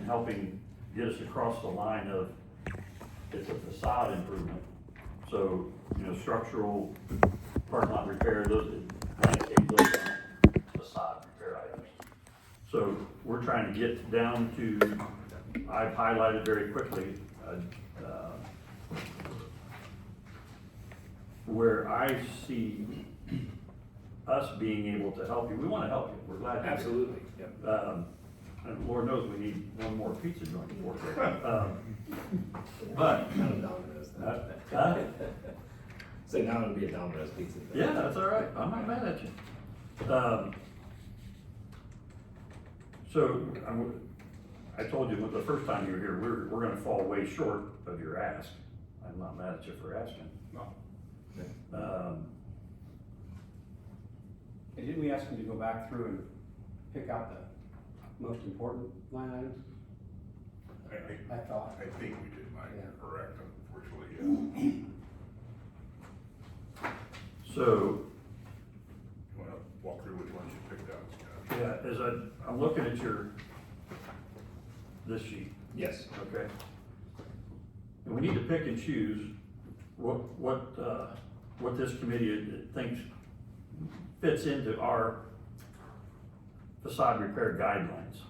helping get us across the line of, it's a facade improvement. So, you know, structural, parking lot repair, those, landscape, those are facade repair items. So we're trying to get down to, I've highlighted very quickly, where I see us being able to help you. We want to help you. We're glad you're here. Absolutely, yep. And Lord knows we need one more pizza joint before. But, Not a Domino's. So now it'll be a Domino's pizza. yeah, that's all right. I'm not mad at you. So, I told you the first time you were here, we're gonna fall way short of your ask. I'm not mad at you for asking. No. And didn't we ask him to go back through and pick out the most important line items? I thought. I think we did, Mike, Yeah. correct, unfortunately, yeah. So, You wanna walk through which ones you picked out, Scott? yeah, as I'm looking at this sheet, Yes. okay? And we need to pick and choose what this committee thinks fits into our facade repair guidelines.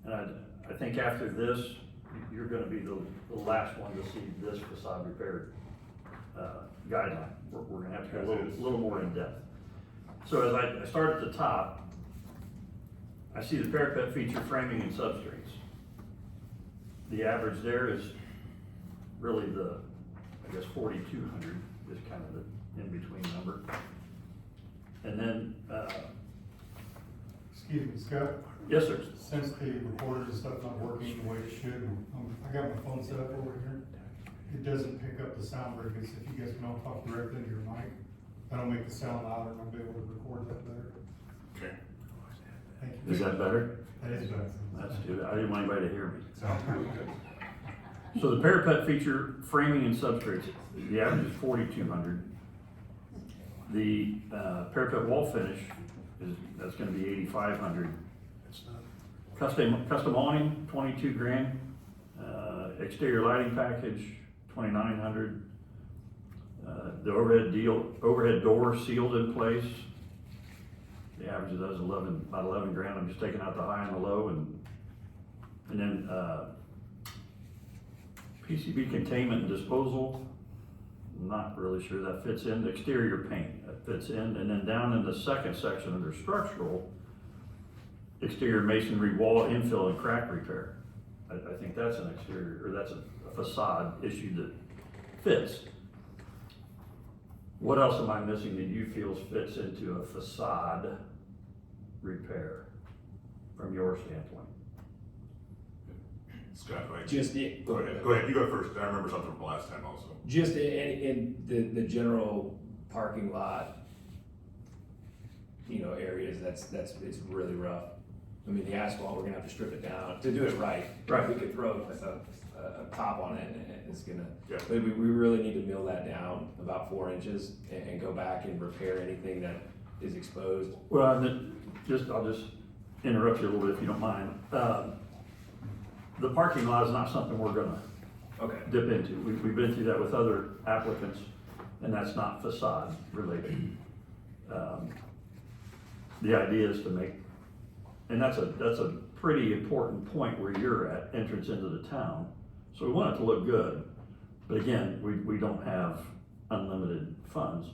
And I think after this, you're gonna be the last one to see this facade repair guideline. We're gonna have to go a little more in depth. So as I start at the top, I see the parapet feature framing and substrates. The average there is really I guess 4,200 is kind of the in-between number. And then, Excuse me, Scott, yes, sir. since the recorders and stuff not working the way it should, I got my phone set up over here. It doesn't pick up the sound very good, so if you guys can all talk directly into your mic, that'll make the sound louder and I'll be able to record that better. Okay. Thank you. Is that better? That is better. That's good. I didn't want anybody to hear me. Sounds really good. So the parapet feature framing and substrates, the average is 4,200. The parapet wall finish that's gonna be 8,500. Custom awning, 22 grand. Exterior lighting package, 2,900. The overhead door sealed in place. The average of those about 11 grand. I'm just taking out the high and the low, and then PCB containment and disposal. Not really sure that fits in. The exterior paint, that fits in. And then down in the second section under structural, exterior masonry wall infill and crack repair. I think that's an exterior, or that's a facade issue that fits. What else am I missing that you feel fits into a facade repair from your standpoint? Scott, go ahead. Just Go ahead, you go first, I remember something from last time also. Just in the general parking lot, you know, areas, it's really rough. I mean, the asphalt, we're gonna have to strip it down to do it right. Right. We could throw a top on it and it's gonna, Yeah. but we really need to mill that down about 4 inches and go back and repair anything that is exposed. Well, and then I'll just interrupt you a little bit if you don't mind. The parking lot is not something we're gonna Okay. dip into. We've been through that with other applicants, and that's not facade related. The idea is to make, and that's a pretty important point where you're at, entrance into the town. So we want it to look good, but again, we don't have unlimited funds.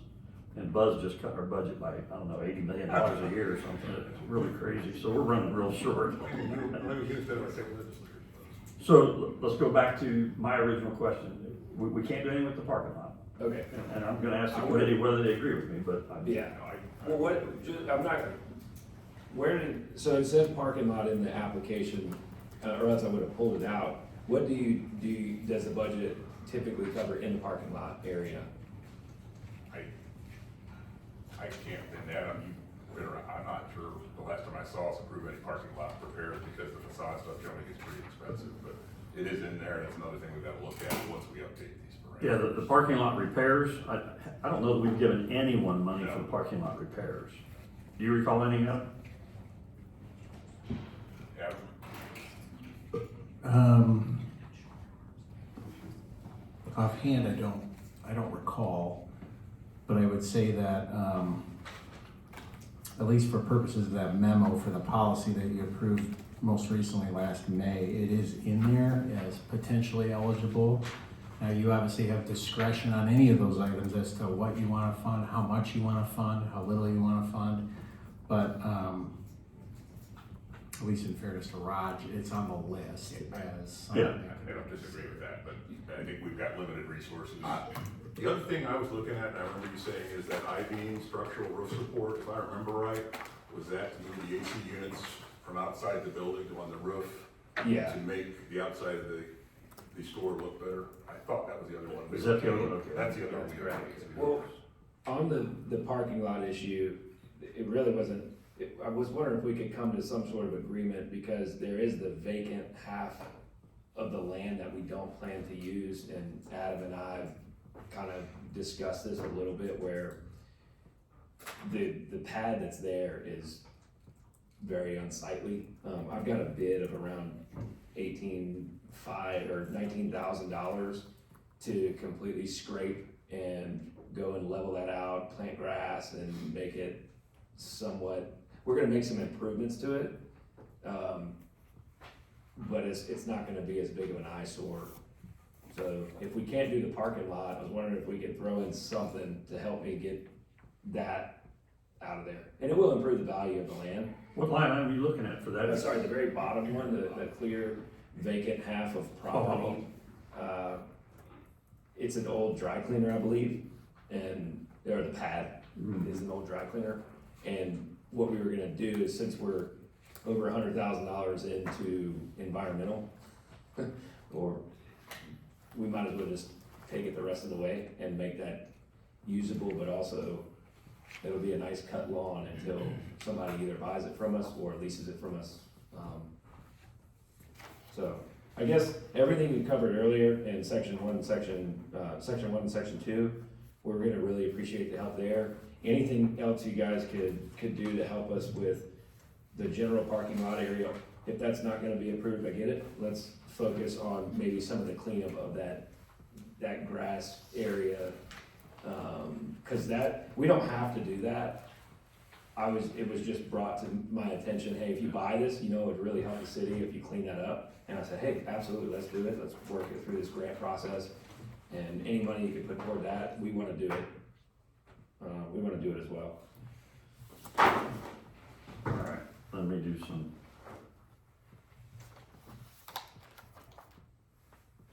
And Buzz just cut our budget by, I don't know, $80 million a year or something. It's really crazy, so we're running real short. So let's go back to my original question. We can't do anything with the parking lot. Okay. And I'm gonna ask the committee whether they agree with me, but Yeah. Well, so it says parking lot in the application, or else I would have pulled it out. What does the budget typically cover in the parking lot area? I can't pin that, I'm not sure, the last time I saw us approve any parking lot repairs, because the facade stuff generally gets pretty expensive, but it is in there, and it's another thing we've got to look at once we update these parameters. yeah, the parking lot repairs, I don't know that we've given anyone money for parking lot repairs. Do you recall any of that? Yeah. Offhand, I don't recall, but I would say that, at least for purposes of that memo for the policy that you approved most recently last May, it is in there as potentially eligible. Now, you obviously have discretion on any of those items as to what you wanna fund, how much you wanna fund, how little you wanna fund, but, at least in fairness to Rog, it's on the list as something Yeah. that I don't disagree with that, but I think we've got limited resources. The other thing I was looking at, and I remember you saying, is that I-beam structural roof support, if I remember right, was that to move the AC units from outside the building to on the roof? Yeah. To make the outside of the store look better? I thought that was the other one. Is that the other one? Okay. That's the other one. That's correct. Well, on the parking lot issue, it really wasn't, I was wondering if we could come to some sort of agreement, because there is the vacant half of the land that we don't plan to use, and Adam and I kind of discussed this a little bit, where the pad that's there is very unsightly. I've got a bid of around $19,000 to completely scrape and go and level that out, plant grass, and make it somewhat, we're gonna make some improvements to it. But it's not gonna be as big of an eyesore. So if we can't do the parking lot, I was wondering if we could throw in something to help me get that out of there. And it will improve the value of the land. What line item are you looking at for that? Sorry, the very bottom one, the clear vacant half of property. It's an old dry cleaner, I believe, or the pad is an old dry cleaner. And what we were gonna do is, since we're over $100,000 into environmental, or we might as well just take it the rest of the way and make that usable, but also it'll be a nice cut lawn until somebody either buys it from us or leases it from us. So I guess everything we covered earlier in section 1 and section 2, we're gonna really appreciate the help there. Anything else you guys could do to help us with the general parking lot area, if that's not gonna be approved, I get it. Let's focus on maybe some of the cleanup of that grass area. Cause we don't have to do that. It was just brought to my attention, hey, if you buy this, it would really help the city if you clean that up. And I said, hey, absolutely, let's do it. Let's work it through this grant process. And any money you can put toward that, we wanna do it. We wanna do it as well. All right, let me do some.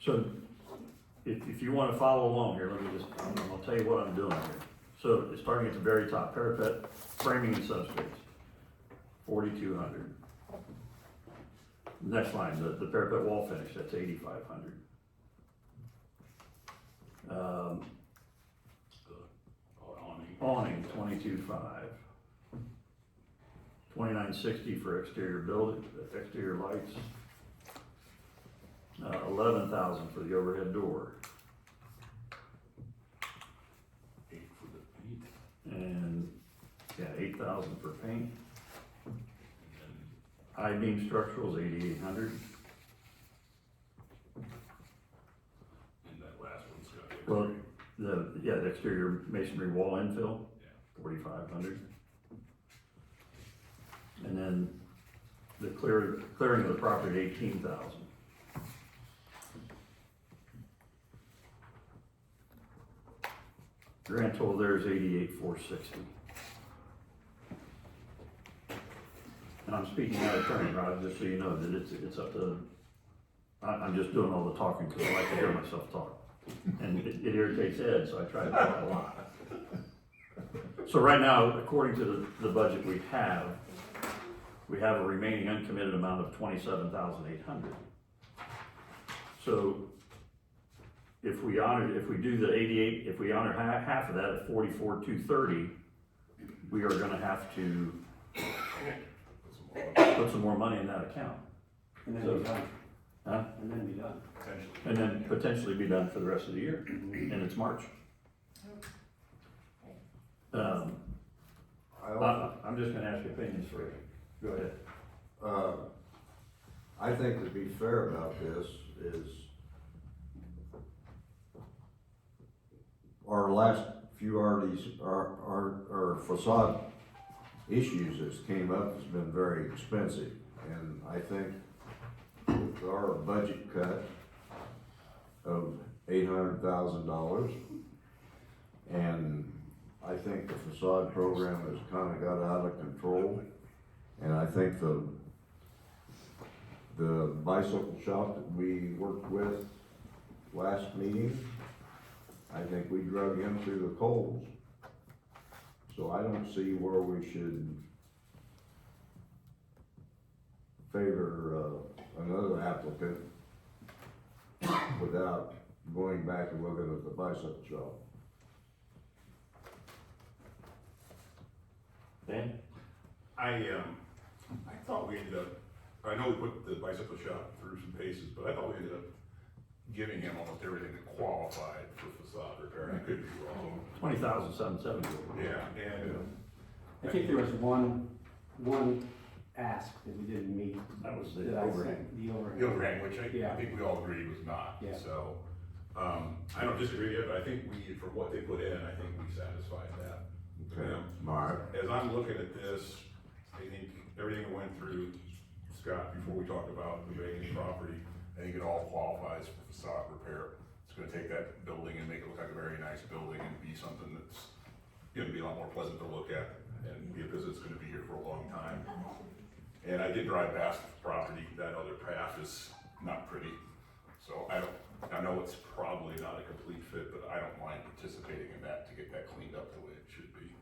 So, if you wanna follow along here, I'm gonna tell you what I'm doing here. So, it's starting at the very top, parapet, framing and substrates, 4,200. Next line, the parapet wall finish, that's 8,500. Awning, 22,500. 2,960 for exterior lights. 11,000 for the overhead door. 8 for the paint. And, 8,000 for paint. I-beam structural is 8,800. And that last one's got. Well, the exterior masonry wall infill, 4,500. And then the clearing of the property, 18,000. Grand total there is 88,460. And I'm speaking out of turn, Rod, just so you know that it's up to, I'm just doing all the talking because I like to hear myself talk. And it irritates Ed, so I try to talk a lot. So right now, according to the budget we have a remaining uncommitted amount of 27,800. So if we do the 88, if we honor half of that at 44,230, we are gonna have to put some more money in that account. And then So- be done. Huh? And then be done. And then potentially be done for the rest of the year, and it's March. I'm just gonna ask opinions first. Go ahead. I think to be fair about this is our last few RDs, our facade issues that's came up has been very expensive. And I think with our budget cut of $800,000, and I think the facade program has kind of got out of control. And I think the bicycle shop that we worked with last meeting, I think we drug him through the coals. So I don't see where we should favor another applicant without going back and looking at the bicycle shop. Dan? I thought we ended up, I know we put the bicycle shop through some paces, but I thought we ended up giving him almost everything that qualified for facade repair, and I could be wrong. $20,770. Yeah, and, I think there was one ask that we didn't meet. That was the that I overhang. sent, the overhang. the overhang, which I Yeah. think we all agreed was not, Yeah. so, I don't disagree yet, but I think we, for what they put in, I think we satisfied that. Okay, Yeah. all right. As I'm looking at this, I think everything that went through, Scott, before we talked about the vacant property, I think it all qualifies for facade repair. It's gonna take that building and make it look like a very nice building and be something that's gonna be a lot more pleasant to look at and be a business that's gonna be here for a long time. And I did drive past the property, that other path is not pretty. So I know it's probably not a complete fit, but I don't mind participating in that to get that cleaned up the way it should be.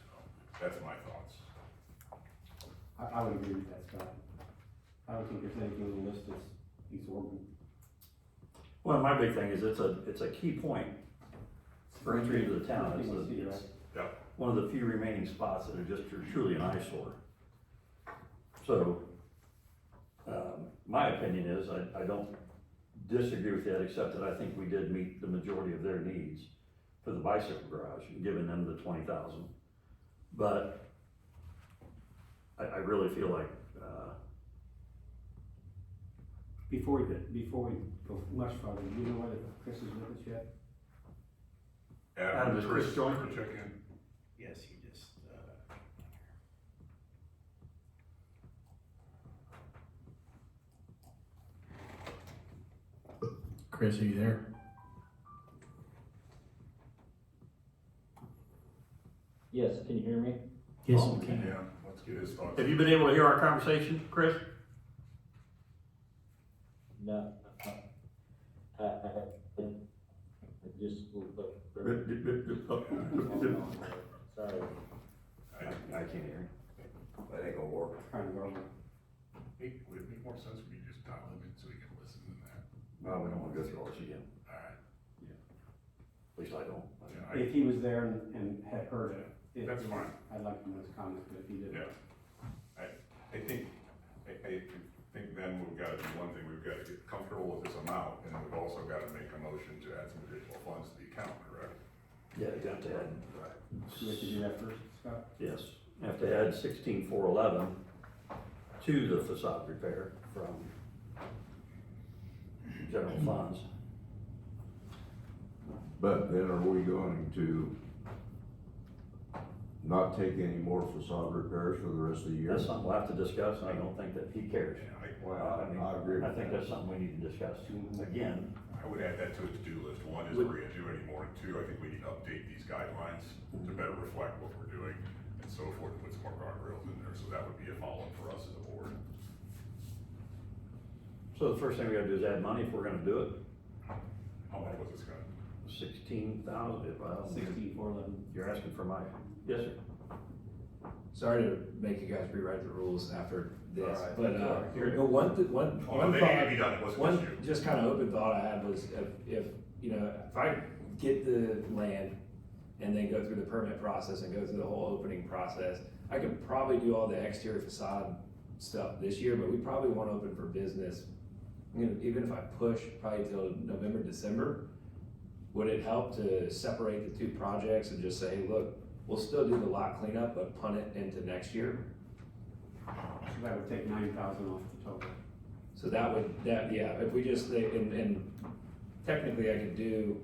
So that's my thoughts. I would agree with that, Scott. I don't think there's anything on the list that's exorbitant. Well, my big thing is it's a key point for entry into the town. It's, Something we see, it's right? Yeah. one of the few remaining spots that are just truly an eyesore. So, my opinion is, I don't disagree with that, except that I think we did meet the majority of their needs for the bicycle garage, and giving them the 20,000. But I really feel like, Before we go much further, do you know whether Chris is with us yet? Adam, does Chris join? Check in. Yes, he just, Chris, are you there? Yes, can you hear me? Yes, Oh, we can. Yeah, let's get his thoughts. have you been able to hear our conversation, Chris? No. I just, sorry. I can't hear. That ain't gonna work. Trying to go. Hey, would it make more sense if we just dial him in so he can listen than that? Well, we don't wanna go through all this again, Alright. at least I don't. Yeah, If he was there and had heard it. That's fine. I'd like to know his comments, but if he didn't. Yeah. I think then we've gotta do one thing, we've gotta get comfortable with this amount, and we've also gotta make a motion to add some additional funds to the account, correct? Yeah, you have to add, Do we have to do that first, Scott? yes, you have to add 16,411 to the facade repair from general funds. But then are we going to not take any more facade repairs for the rest of the year? That's something we'll have to discuss, and I don't think that he cares. Well, I agree with I think that. that's something we need to discuss. Again, I would add that to a to-do list. One is, are we gonna do any more? And two, I think we need to update these guidelines to better reflect what we're doing and so forth, and put some more guardrails in there, so that would be a follow-up for us as a board. so the first thing we gotta do is add money if we're gonna do it. How much was this gonna? 16,000, well, 16,411. you're asking for my, yes, sir. Sorry to make you guys rewrite the rules after this, Alright. but, Here. but one Oh, they need to be thought, done, it wasn't one this year. just kind of open thought I had was if, you know, if I get the land and then go through the permit process and go through the whole opening process, I could probably do all the exterior facade stuff this year, but we probably won't open for business. You know, even if I push probably till November, December, would it help to separate the two projects and just say, look, we'll still do the lot cleanup, but punt it into next year? So that would take 9,000 off the total. So if we just, and technically I could do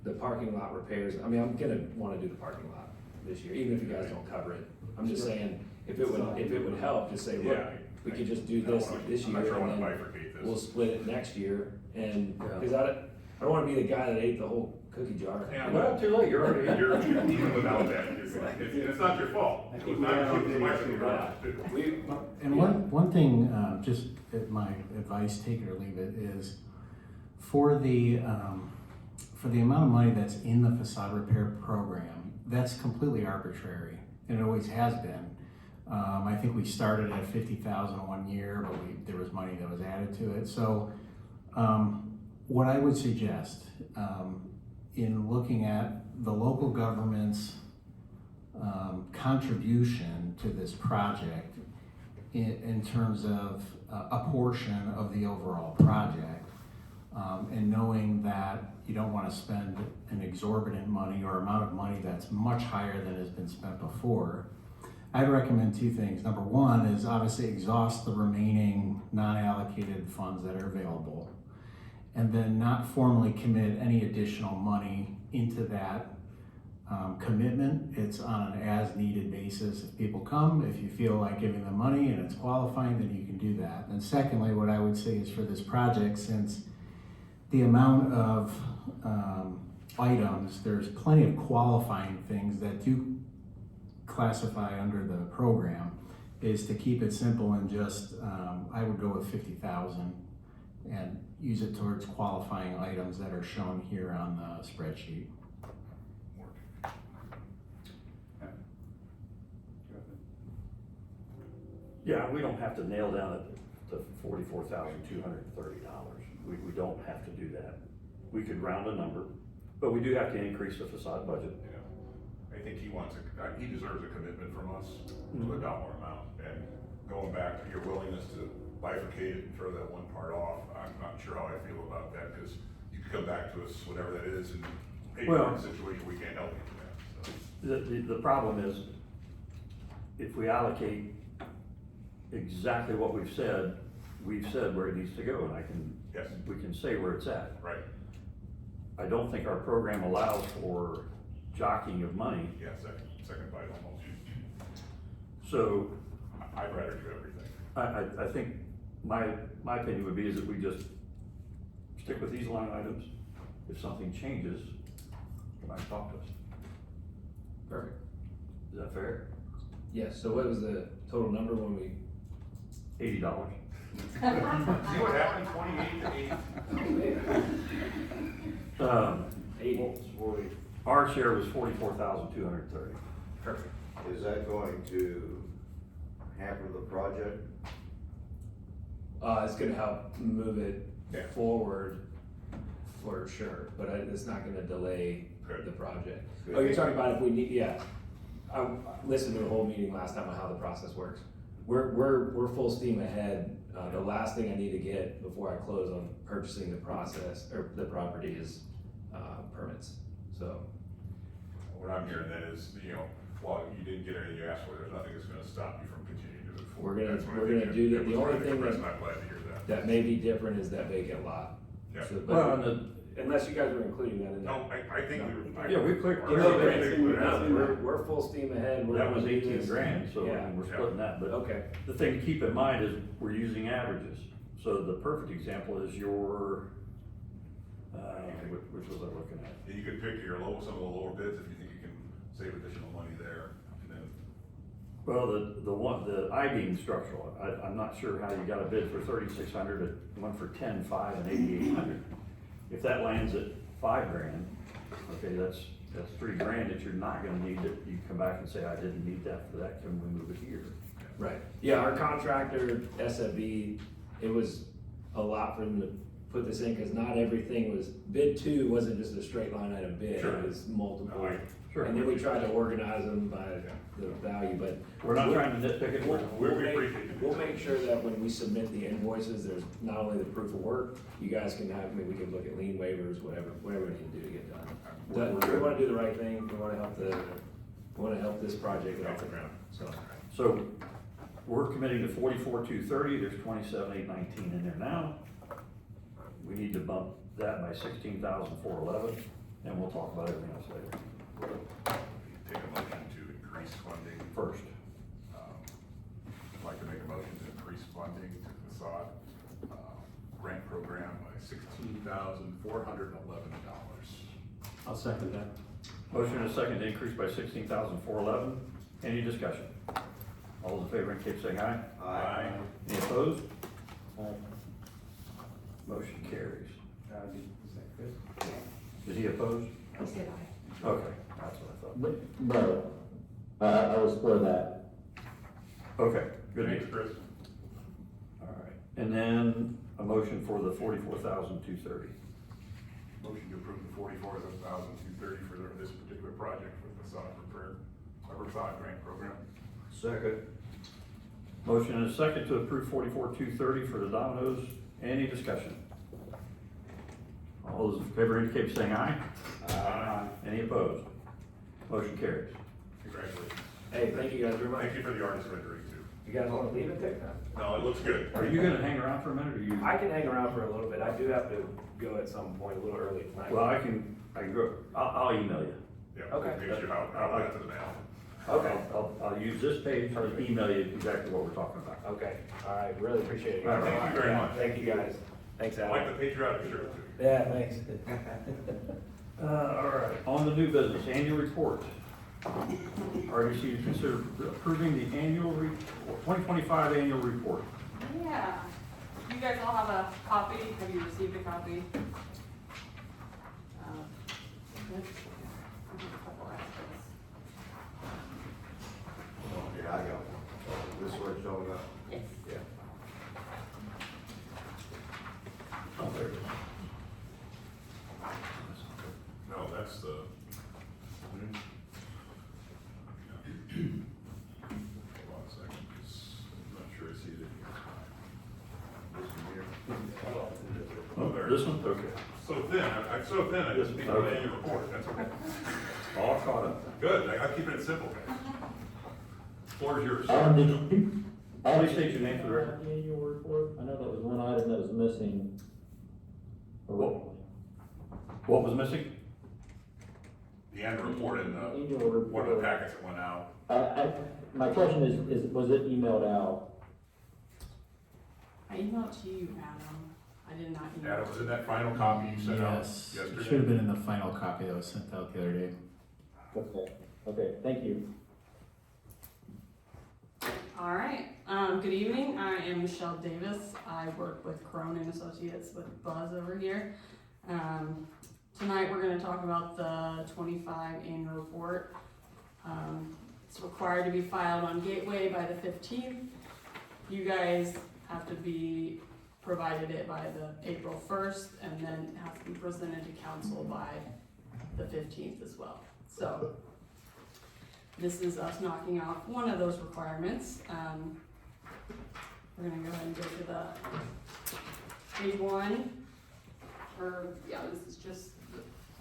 the parking lot repairs. I mean, I'm gonna wanna do the parking lot this year, even if you guys don't cover it. I'm just saying, if it would help, just say, look, Yeah, we could just do I don't this wanna- this I'm year, not sure I and wanna then bifurcate this. we'll split it next year, and, Yeah. cause I don't wanna be the guy that ate the whole cookie jar. Yeah, Well, too late, you're already. You're even without that, it's not your fault. I It think was not we your have fault, it was my to fault. We, And one thing, just my advice, take it or leave it, is for the amount of money that's in the facade repair program, that's completely arbitrary, and it always has been. I think we started at 50,000 one year, but there was money that was added to it. So, what I would suggest, in looking at the local government's contribution to this project in terms of a portion of the overall project, and knowing that you don't want to spend an exorbitant money or amount of money that's much higher than has been spent before, I'd recommend two things. Number one is obviously exhaust the remaining non-allocated funds that are available, and then not formally commit any additional money into that commitment. It's on an as-needed basis. If people come, if you feel like giving them money and it's qualifying, then you can do that. And secondly, what I would say is for this project, since the amount of items, there's plenty of qualifying things that do classify under the program, is to keep it simple and just, I would go with 50,000 and use it towards qualifying items that are shown here on the spreadsheet. Yeah, we don't have to nail down it to $44,230. We don't have to do that. We could round a number, but we do have to increase the facade budget. Yeah, I think he deserves a commitment from us to a dollar amount, and going back to your willingness to bifurcate it and throw that one part off, I'm not sure how I feel about that, because you could come back to us, whatever that is, and maybe we're in a situation we can't help you with that, so. The problem is, if we allocate exactly what we've said where it needs to go, and Yes. we can say where it's at. Right, I don't think our program allows for jockeying of money, yeah, second bite almost. so I'd rather do everything. I think my opinion would be is that we just stick with these line items. If something changes, come back and talk to us. perfect. Is that fair? Yes, so what was the total number when we? $80. See what happened, 28 to 8? 80. Our share was $44,230. Perfect. Is that going to hamper the project? It's gonna help move it Yeah. forward for sure, but it's not gonna delay Good. the project. Good. Oh, you're talking about if we need, yeah. I listened to the whole meeting last time on how the process works. We're full steam ahead. The last thing I need to get before I close on purchasing the process, or the property is, permits, so. What I'm hearing then is, while you didn't get anything you asked for, there's nothing that's gonna stop you from continuing to move forward. We're gonna- That's what I we're think gonna do that. it The was only right thing expressed, that- and I'm glad to hear that. That may be different is that vacant lot. Yeah. So, Well, but, and unless you guys were including that in there. No, I think we were. Yeah, we clicked- We're- No, we're- we're full steam ahead. We're that was gonna do 18 this. grand, so Yeah. we're splitting that, but Okay, the thing to keep in mind is we're using averages. So the perfect example is your, which was I looking at? And you could pick some of the lower bids if you think you can save additional money there, and then, Well, the I-beam structural, I'm not sure how you got a bid for 3,600, one for 10,500 and 8,800. If that lands at $5,000, okay, that's $3,000 that you're not gonna need, that you come back and say, I didn't need that for that, can we move it here? right. Yeah, our contractor, SFB, it was a lot for them to put this in, cause not everything was, bid 2 wasn't just a straight line item bid, Sure. it was multiple. No, Sure. And then we tried to organize them by the value, but. We're not trying to nitpick it, We'll, we're, we appreciate it. we'll make sure that when we submit the invoices, there's not only the proof of work, you guys can have, we can look at lien waivers, whatever we can do to get done. But we wanna do the right thing, we wanna help this project get off the ground, so. So, we're committing to 44,230, there's 27,819 in there now. We need to bump that by 16,411, and we'll talk about everything else later. Take a motion to increase funding. First, I'd like to make a motion to increase funding to the facade grant program by $16,411. I'll second that. motion and a second to increase by 16,411. Any discussion? All those in favor indicate by saying aye. Aye. Any opposed? Aye. Motion carries. Is that Chris? Is he opposed? I said aye. Okay, that's what I thought. No, I was for that. Okay, good Thanks, deal. Chris. All right, and then a motion for the 44,230. Motion to approve the $44,230 for this particular project for the facade grant program. Second. Motion and a second to approve 44,230 for the Domino's. Any discussion? All those in favor indicate by saying aye. Aye. Any opposed? Motion carries. Congratulations. Hey, thank you guys very much. Thank you for the artist rendering too. You guys wanna leave it there? No, it looks good. Are you gonna hang around for a minute, or you? I can hang around for a little bit. I do have to go at some point, a little early tonight. Well, I can go, I'll email you. Yeah, Okay. make sure I'll get to the mail. Okay. I'll use this page to email you exactly what we're talking about. Okay, all right, really appreciate it. All right, thank you very much. Thank you guys. Thanks, I Al. like the patriotic shirt too. Yeah, thanks. All right, on the new business, annual report. RDC to consider approving the annual 2025 annual report. Yeah, you guys all have a copy, have you received a copy? Good. I have a couple extras. Yeah, I got one. This way showing up. Yes. Yeah. Oh, there it is. No, that's the. Hold on a second, 'cause I'm not sure I see it in here. This one here. Oh, there. This one, okay. So thin, I'm so thin, I just need to Okay. lay in your report, that's okay. All caught up. Good, I'm keeping it simple, guys. Floor is yours. Did you? Please state your name for the record. Annual report, I know that was one item that was missing. What? What was missing? The annual report in the, Annual report. one of the packets that went out. My question is, was it emailed out? I emailed to you, Adam. I did not email. Adam, was it that final copy you sent out Yes, yesterday? it should have been in the final copy that was sent out the other day. Okay, thank you. All right, good evening, I am Michelle Davis, I work with QUORUM Associates with Buzz over here. Tonight, we're gonna talk about the 25 annual report. It's required to be filed on Gateway by the 15th. You guys have to be provided it by the April 1st, and then it has to be presented to council by the 15th as well. So, this is us knocking off one of those requirements. We're gonna go ahead and go to the page one, or, yeah, this is just,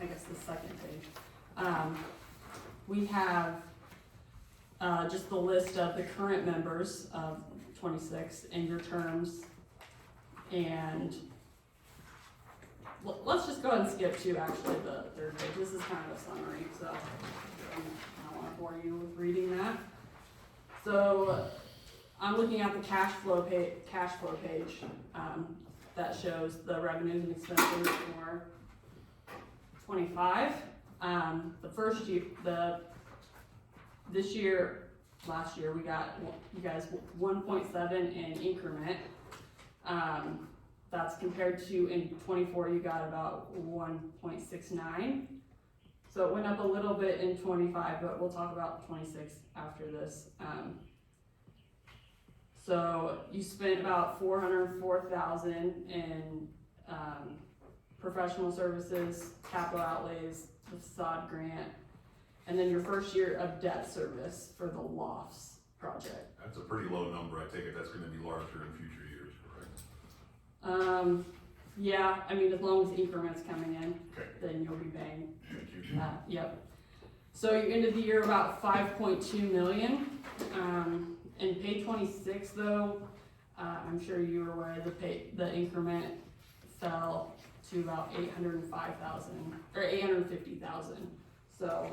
I guess, the second page. We have, just the list of the current members of 26 and your terms. And let's just go ahead and skip to actually the third page. This is kind of a summary, so I don't want to bore you with reading that. So I'm looking at the cash flow page that shows the revenues and expenses for 25. The first year, last year, we got you guys 1.7 in increment. That's compared to in 24, you got about 1.69. So it went up a little bit in 25, but we'll talk about 26 after this. So you spent about $404,000 in professional services, capital outlays, the facade grant, and then your first year of debt service for the lofts project. That's a pretty low number, I take it that's gonna be larger in future years, correct? Yeah, I mean, as long as the increment's coming in, Okay, then you'll be paying thank you. that, yep. So you ended the year about 5.2 million, In page 26 though, I'm sure you're aware the increment fell to about 805,000, or 850,000. So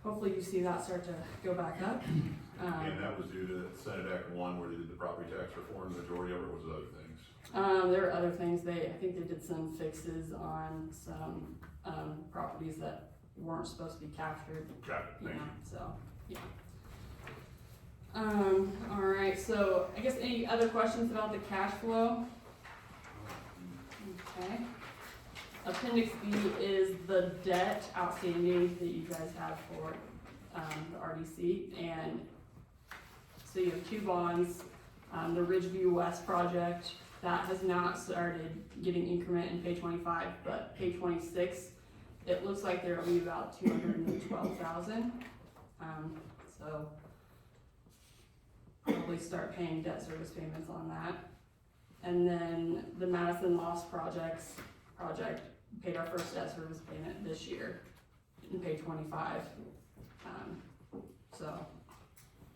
hopefully you see that start to go back up. And that was due to Senate Act 1 where they did the property tax reform, the majority of it was other things. There were other things, I think they did some fixes on some, properties that weren't supposed to be captured, Got it, thank you. so, yeah. Alright, so I guess any other questions about the cash flow? Okay. Appendix B is the debt outstanding that you guys have for, the RDC, and so you have 2 bonds, the Ridgeview West project, that has not started getting increment in page 25, but page 26, it looks like there'll be about 212,000, so probably start paying debt service payments on that. And then the Madison Lost project paid our first debt service payment this year in page 25. So,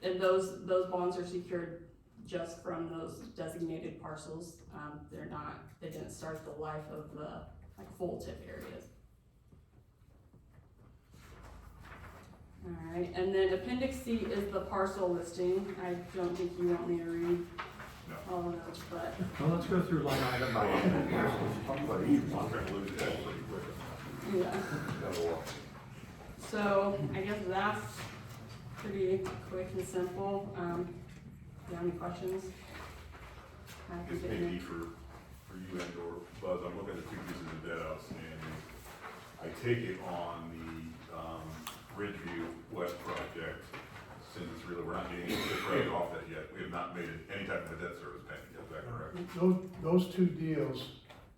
and those bonds are secured just from those designated parcels. They didn't start the life of the full tip areas. Alright, and then appendix C is the parcel listing. I don't think you want me to read No. all of those, but Well, let's go through line item by line. Talk about each I'm one. trying to lose that pretty quick. yeah. Got a lot. So I guess that's pretty quick and simple. Do you have any questions? Happy It's to maybe answer. for you and or Buzz, I'm looking at 2 pieces of debt outstanding. I take it on the, Ridgeview West project, since it's really, we're not getting any credit off that yet, we have not made any type of a debt service payment yet, is that correct? Those 2 deals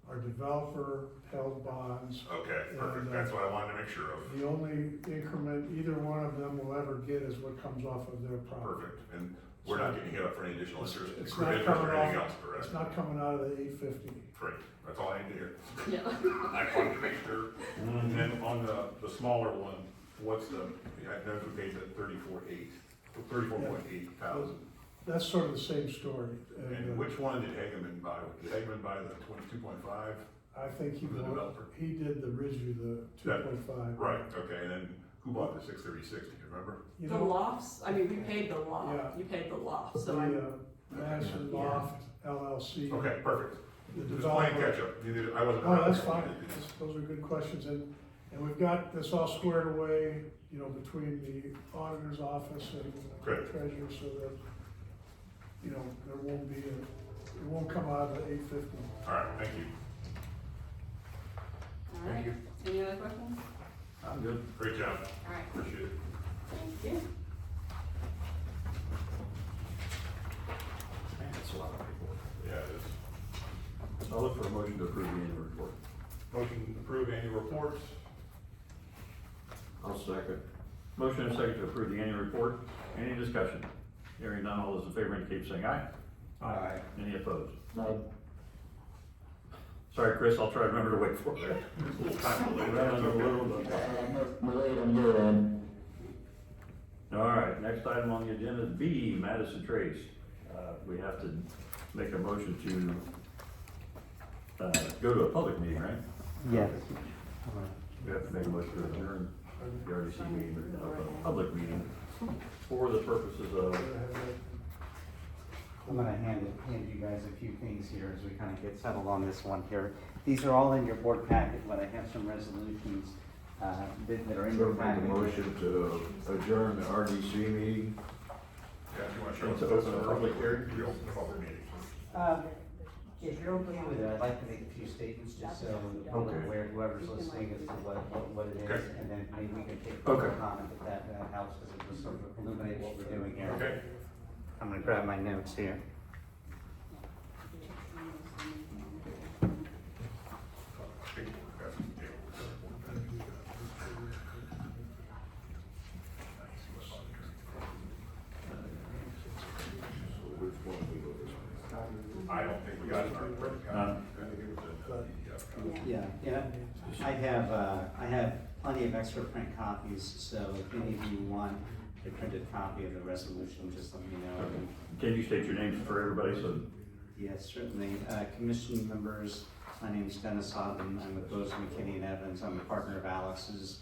are developer-held bonds. Okay, perfect, that's what I wanted to make sure of. The only increment either one of them will ever get is what comes off of their property. Perfect, and we're not getting hit up for any additional interest, It's or not interest coming or anything off, else, correct? it's not coming out of the 850. Great, that's all I need to hear. Yeah. I wanted to make sure. And then on the smaller one, what's the, I know we paid that 34.8 thousand. That's sort of the same story. And which one did Hageman buy? Did Hageman buy the 22.5? I think The developer. he did the Ridgeview, the 2.5. Right, okay, and then who bought the 636, do you remember? You The know, lofts, I mean, we paid the loft, Yeah. you paid the loft, so I, the Madison Loft LLC. Okay, perfect. The Just playing developer. catch up. I wasn't. Oh, that's fine. Those are good questions. And we've got this all squared away, between the auditor's office and the Good. treasurer, so that, it won't come out of the 850. All right, thank you. alright. you. Any other questions? I'm good. Great job, Alright, appreciate it. thank you. Man, that's a lot of people. Yeah, it is. I'll look for a motion to approve the annual report. Motion to approve annual reports. I'll second. Motion and second to approve the annual report. Any discussion? Hearing none, all those in favor indicate by saying aye. Aye. Any opposed? No, Sorry, Chris, I'll try to remember to wait for it. A little time delayed. Ran a little bit. we're late on your end. All right, next item on the agenda is B, Madison Trace. We have to make a motion to go to a public meeting, right? Yes. We have to make a motion to adjourn the RDC meeting, a public meeting, for the purposes of, I'm gonna hand you guys a few things here as we kind of get settled on this one here. These are all in your board packet, but I have some resolutions that are in So your make a packet. motion to adjourn the RDC meeting. Yeah, if you want to show And us. to open a public hearing? We open the public meeting. If you're okay with it, I'd like to make a few statements, just so the public Okay. aware, whoever's listening as to what it is, Okay. and then maybe we can take Okay. public comment if that helps, because it will sort of illuminate what we're doing here. Okay. I'm gonna grab my notes here. Which one we go this I don't think we got it in our report. I think it was in Yeah, I have plenty of extra print copies, so if any of you want a printed copy of the resolution, just let me know. And Can you state your names for everybody, so? yes, certainly. Commission members, my name is Dennis Auden. I'm with Bose McKinney and Evans. I'm a partner of Alex's.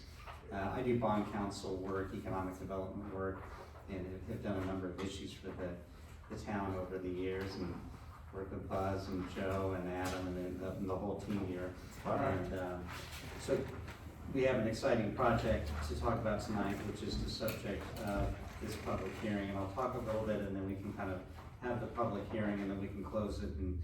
I do bond counsel work, economic development work, and have done a number of issues for the town over the years, and work with Buzz and Joe and Adam and the whole team here. And so we have an exciting project to talk about tonight, which is the subject of this public hearing. And I'll talk a little bit, and then we can kind of have the public hearing, and then we can close it, and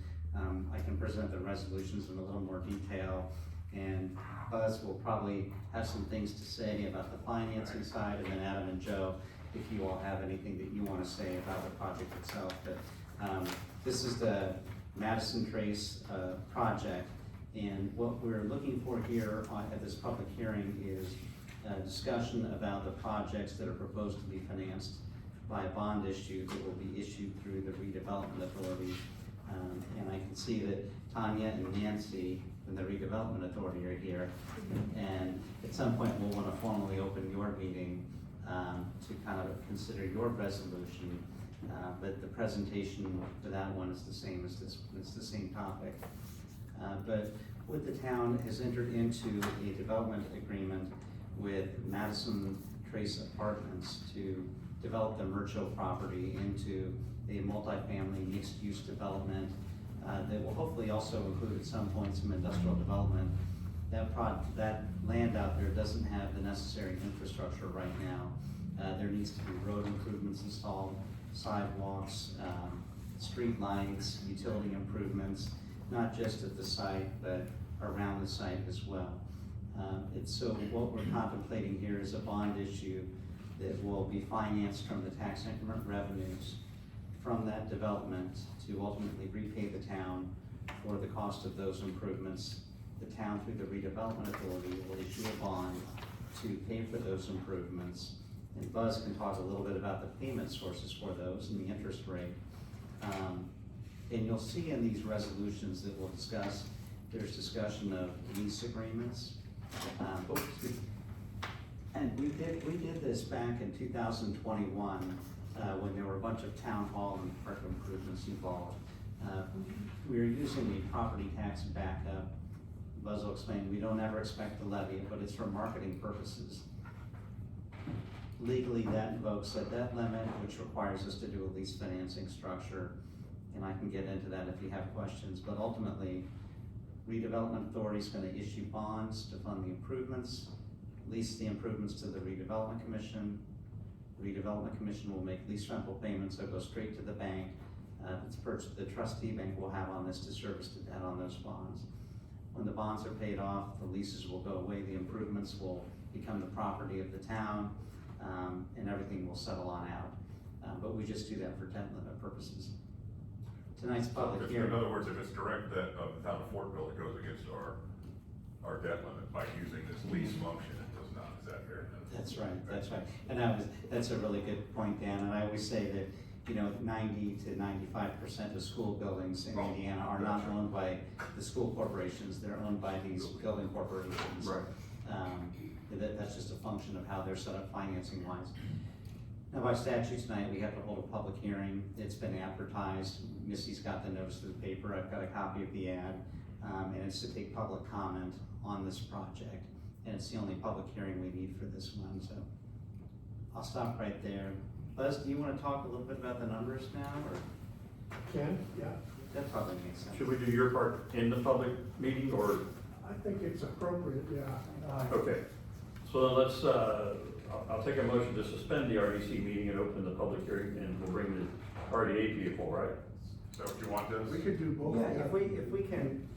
I can present the resolutions in a little more detail. And Buzz will probably have some things to say about the financing side, and then Adam and Joe, if you all have anything that you want to say about the project itself. But this is the Madison Trace project, and what we're looking for here at this public hearing is a discussion about the projects that are proposed to be financed by a bond issue that will be issued through the Redevelopment Authority. And I can see that Tanya and Nancy from the Redevelopment Authority are here. And at some point, we'll want to formally open your meeting to kind of consider your resolution. But the presentation for that one is the same as this, it's the same topic. But what the town has entered into a development agreement with Madison Trace Apartments to develop the Murcho property into a multifamily mixed-use development that will hopefully also include at some point some industrial development. That land out there doesn't have the necessary infrastructure right now. There needs to be road improvements installed, sidewalks, street lights, utility improvements, not just at the site, but around the site as well. So what we're contemplating here is a bond issue that will be financed from the tax increment revenues from that development to ultimately repay the town for the cost of those improvements. The town, through the Redevelopment Authority, will issue a bond to pay for those improvements. And Buzz can talk a little bit about the payment sources for those and the interest rate. And you'll see in these resolutions that we'll discuss, there's discussion of lease agreements. And we did this back in 2021 when there were a bunch of town hall and park improvements involved. We were using a property tax backup. Buzz will explain, we don't ever expect to levy it, but it's for marketing purposes. Legally, that invokes a debt limit, which requires us to do a lease financing structure. And I can get into that if you have questions, but ultimately, Redevelopment Authority is going to issue bonds to fund the improvements, lease the improvements to the Redevelopment Commission. The Redevelopment Commission will make lease rental payments that go straight to the bank. It's purchased, the trustee bank will have on this to service the debt on those bonds. When the bonds are paid off, the leases will go away, the improvements will become the property of the town, and everything will settle on out. But we just do that for debt limit purposes. Tonight's public hearing. In other words, if it's direct debt of the town of Fortville, it goes against our debt limit by using this lease function, it does not, is that fair? That's right, that's right. And that's a really good point, Dan, and I always say that, 90 to 95% of school buildings in Indiana are not owned by the school corporations, they're owned by these building corporations. Right. That's just a function of how they're set up financing wise. Now, by statute tonight, we have to hold a public hearing. It's been advertised. Missy's got the notice to the paper. I've got a copy of the ad, and it's to take public comment on this project. And it's the only public hearing we need for this one, so I'll stop right there. Buzz, do you want to talk a little bit about the numbers now, or? Can, yeah. That probably makes sense. Should we do your part in the public meeting, or? I think it's appropriate, yeah. Okay, so let's, I'll take a motion to suspend the RDC meeting and open the public hearing, and we'll bring the RDA people, right? Is that what you want, Dennis? We could do both. Yeah, if we can,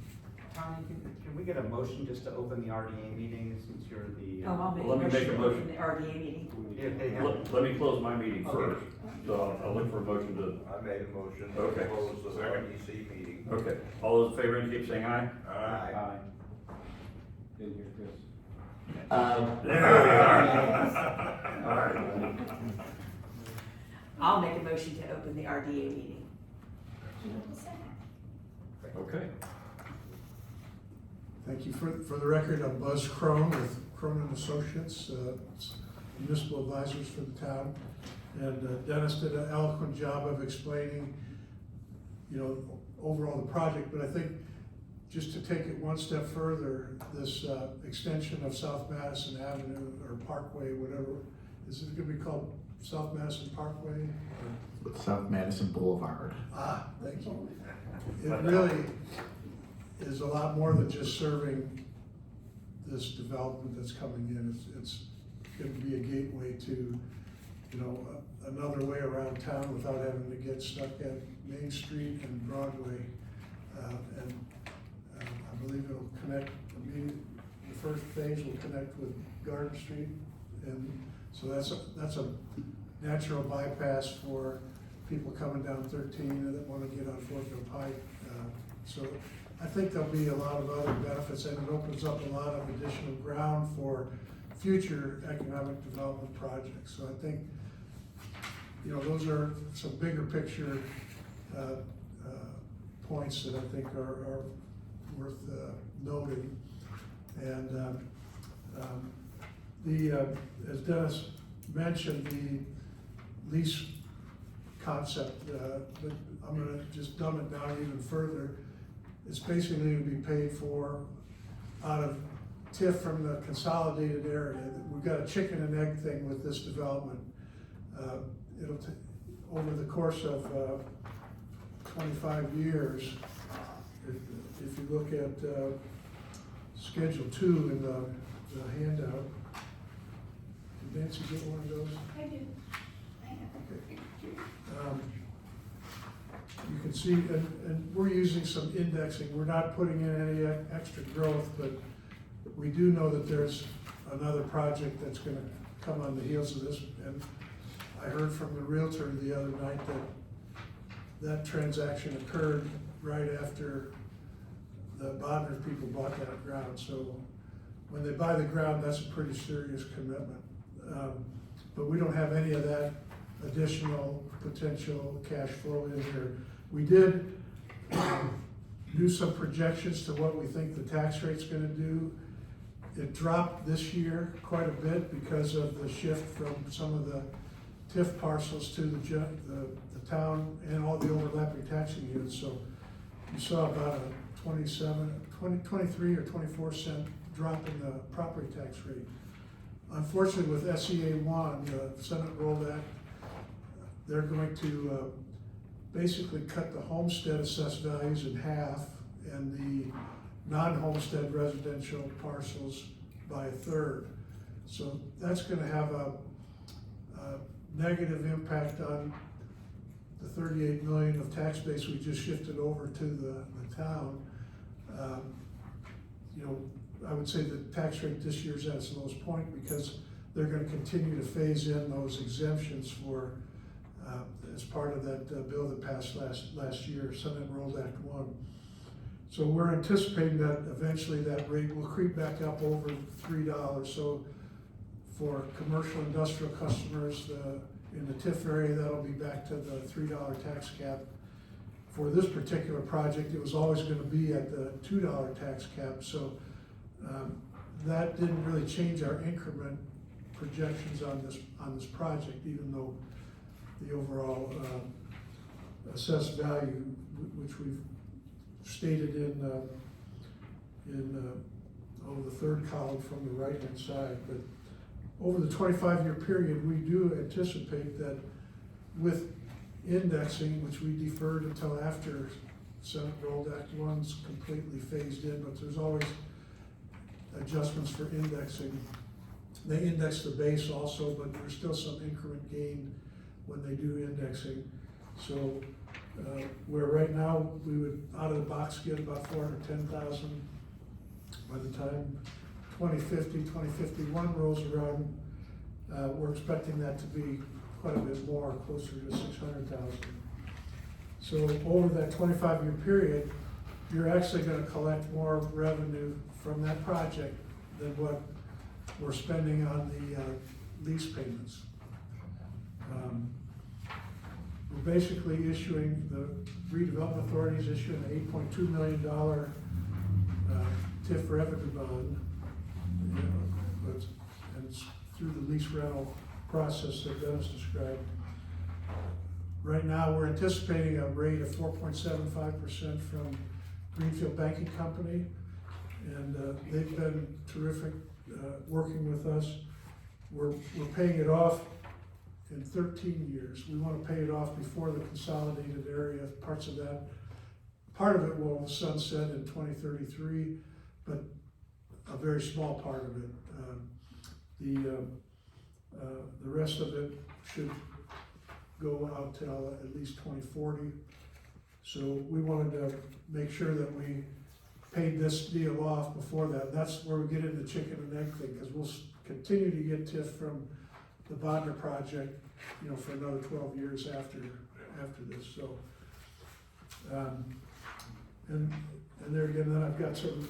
Tommy, can we get a motion just to open the RDA meeting since you're the? Oh, I'll make Let me make a to motion. open the RDA meeting. Let me close my meeting Okay. first, so I'll look for a motion to, I made a motion Okay. to close the Second. RDC meeting. okay. All those in favor indicate saying aye. Aye. Didn't hear Chris. There we are. All right. I'll make a motion to open the RDA meeting. Okay. Thank you. For the record, I'm Buzz Crone with Crone and Associates. municipal advisors for the town. And Dennis did an eloquent job of explaining, you know, overall the project, but I think just to take it one step further, this extension of South Madison Avenue or Parkway, whatever, is it gonna be called South Madison Parkway? South Madison Boulevard. Ah, thank you. It really is a lot more than just serving this development that's coming in. It's gonna be a gateway to, you know, another way around town without having to get stuck at Main Street and Broadway. I believe it'll connect, the first phase will connect with Garden Street. And so that's a natural bypass for people coming down 13 that want to get on Fortville Pike. So I think there'll be a lot of other benefits, and it opens up a lot of additional ground for future economic development projects. So I think, you know, those are some bigger picture points that I think are worth noting. And as Dennis mentioned, the lease concept, but I'm gonna just dumb it down even further. It's basically gonna be paid for out of TIF from the consolidated area. We've got a chicken and egg thing with this development. It'll over the course of 25 years, if you look at Schedule 2 in the handout, did Nancy get one of those? I do. Okay. You can see, and we're using some indexing. We're not putting in any extra growth, but we do know that there's another project that's gonna come on the heels of this. And I heard from the realtor the other night that transaction occurred right after the Bodner people bought that ground. So when they buy the ground, that's a pretty serious commitment. But we don't have any of that additional potential cash flow in here. We did do some projections to what we think the tax rate's gonna do. It dropped this year quite a bit because of the shift from some of the TIF parcels to the town and all the overlapping taxing units. So you saw about a 23 or 24 cent drop in the property tax rate. Unfortunately, with SEA 1, the Senate rolled Act, they're going to basically cut the homestead assessed values in half and the non-homestead residential parcels by a third. So that's gonna have a negative impact on the 38 million of tax base we just shifted over to the town. You know, I would say the tax rate this year is at its lowest point because they're gonna continue to phase in those exemptions for as part of that bill that passed last year, Senate Enrolled Act 1. So we're anticipating that eventually that rate will creep back up over $3. So for commercial industrial customers in the TIF area, that'll be back to the $3 tax cap. For this particular project, it was always going to be at the $2 tax cap. So that didn't really change our increment projections on this project, even though the overall assessed value, which we've stated in the third column from the right-hand side. But over the 25-year period, we do anticipate that with indexing, which we deferred until after Senate Enrolled Act 1's completely phased in, but there's always adjustments for indexing. They index the base also, but there's still some increment gain when they do indexing. So where right now we would out of the box get about 410,000. By the time 2050, 2051 rolls around, we're expecting that to be quite a bit more, closer to 600,000. So over that 25-year period, you're actually going to collect more revenue from that project than what we're spending on the lease payments. We're basically issuing, the redevelopment authority is issuing an $8.2 million TIF revenue bond. And it's through the lease rental process that Dennis described. Right now, we're anticipating a rate of 4.75% from Greenfield Banking Company, and they've been terrific working with us. We're paying it off in 13 years. We want to pay it off before the consolidated area, parts of that. Part of it will sunset in 2033, but a very small part of it. The rest of it should go out till at least 2040. So we wanted to make sure that we paid this deal off before that. That's where we get into the chicken and egg thing, because we'll continue to get TIF from the Bodner project, you know, for another 12 years after this. So, and there again, then I've got some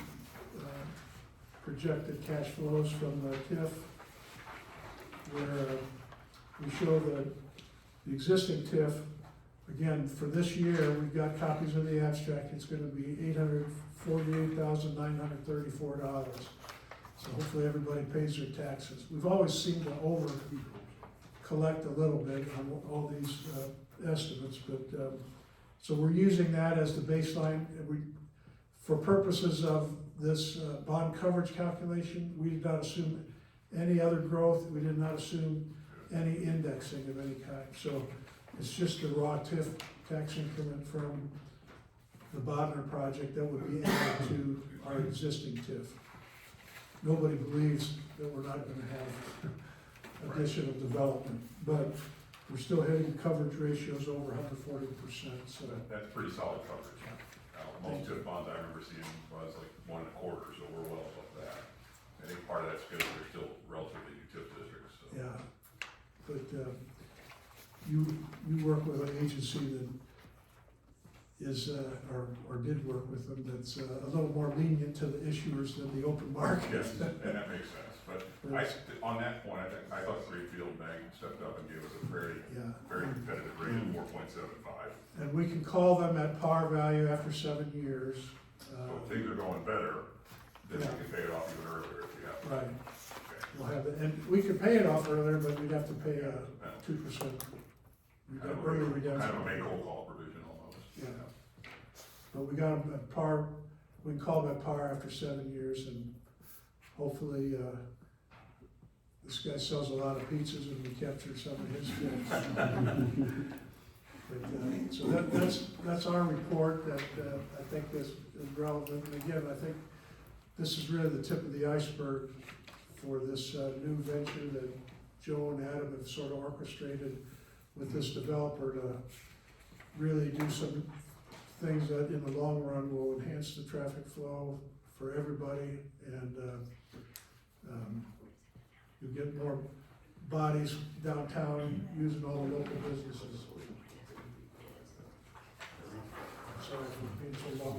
projected cash flows from the TIF, where we show the existing TIF. Again, for this year, we've got copies of the abstract. It's going to be $848,934. So hopefully everybody pays their taxes. We've always seemed to over collect a little bit on all these estimates, but so we're using that as the baseline. For purposes of this bond coverage calculation, we did not assume any other growth. We did not assume any indexing of any kind. So it's just a raw TIF tax increment from the Bodner project that would be added to our existing TIF. Nobody believes that we're not going to have addition of development, but we're still hitting coverage ratios over 140%. So That's pretty solid coverage. Most TIF bonds I remember seeing was like 1 1/4, so we're well above that. I think part of that's because they're still relatively new TIF districts, so. yeah, but you work with an agency that is or did work with them that's a little more lenient to the issuers than the open market. Yes, and that makes sense, but on that point, I thought Greenfield Bank stepped up and gave us a very competitive rate of 4.75. And we can call them at par value after 7 years. So if things are going better, then we can pay it off even earlier if we have to. Right. Okay. We'll have it, and we could pay it off earlier, but we'd have to pay a 2% early redemption. Kind of a make-whole call provision almost. Yeah. But we got them at par, we can call them at par after 7 years, and hopefully, this guy sells a lot of pizzas and we capture some of his tips. But, so that's our report that I think is relevant. And again, I think this is really the tip of the iceberg for this new venture that Joe and Adam have sort of orchestrated with this developer to really do some things that in the long run will enhance the traffic flow for everybody, and you get more bodies downtown using all the local businesses. Sorry for being so long.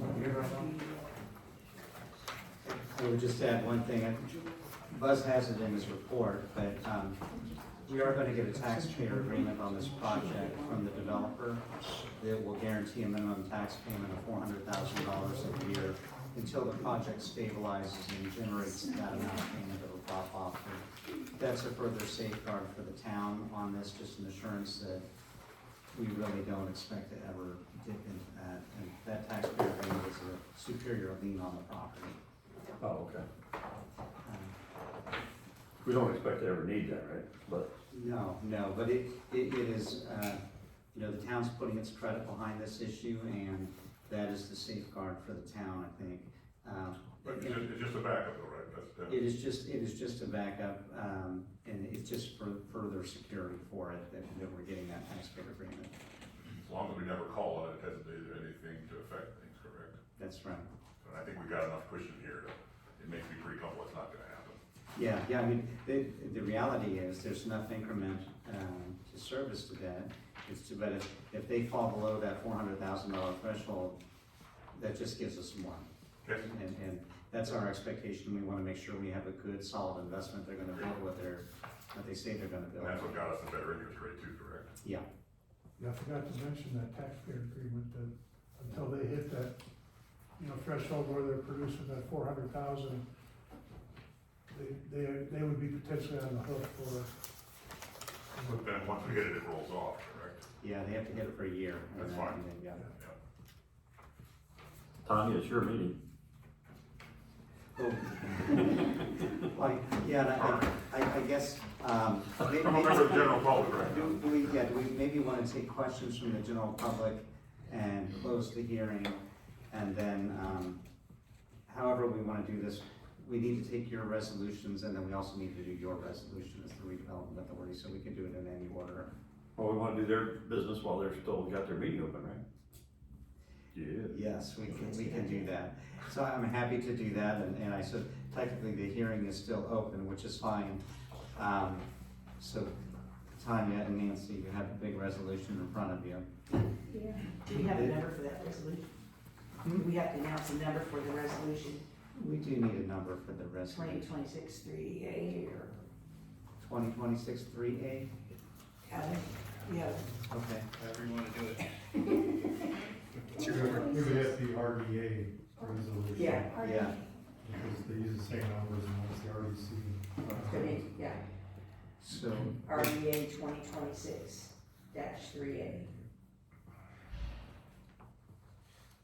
I would just add one thing. Buzz has it in his report, but we are going to get a taxpayer agreement on this project from the developer that will guarantee a minimum tax payment of $400,000 a year until the project stabilizes and generates that amount of payment that will drop off. That's a further safeguard for the town on this, just an assurance that we really don't expect to ever dip into that. And that taxpayer agreement is a superior lien on the property. Oh, okay. We don't expect to ever need that, right? But No, but it is, you know, the town's putting its credit behind this issue, and that is the safeguard for the town, I think. But it's just a backup though, right? It is just a backup, and it's just for further security for it, that we're getting that taxpayer agreement. As long as we never call it, it hasn't done anything to affect things, correct? That's right. So I think we got enough cushion here it makes me pretty comfortable it's not gonna happen. Yeah, I mean, the reality is, there's enough increment to service the debt. But if they fall below that $400,000 threshold, that just gives us more. Yes. And that's our expectation. We want to make sure we have a good, solid investment. They're going to build what they say they're going to build. And that's what got us a better interest rate too, correct? Yeah. Yeah, I forgot to mention that taxpayer agreement, that until they hit that, threshold where they're producing that 400,000, they would be potentially on the hook for, But then once we hit it, it rolls off, correct? Yeah, they have to hit it for a year. and That's then- fine. and then, yeah. Tanya, it's your meeting. Like, yeah, and I guess, I'm a member of the general public right now. do we maybe wanna take questions from the general public and close the hearing? And then, however we wanna do this, we need to take your resolutions, and then we also need to do your resolution as the redevelopment authority, so we can do it in any order. Well, we wanna do their business while they're still got their meeting open, right? Yeah. Yes, we can do that. So I'm happy to do that, and I said, technically, the hearing is still open, which is fine. So Tanya and Nancy, you have a big resolution in front of you. Yeah. Do we have a number for that resolution? Do we have to announce a number for the resolution, We do need a number for the twenty resolution. twenty-six 3A or, 2026 3A? yeah, Okay. However you wanna do it. We would have the RDA resolution. yeah. Yeah. Because they use the same numbers and that's the RDC. It's gonna be, yeah, So, RDA 2026 3A.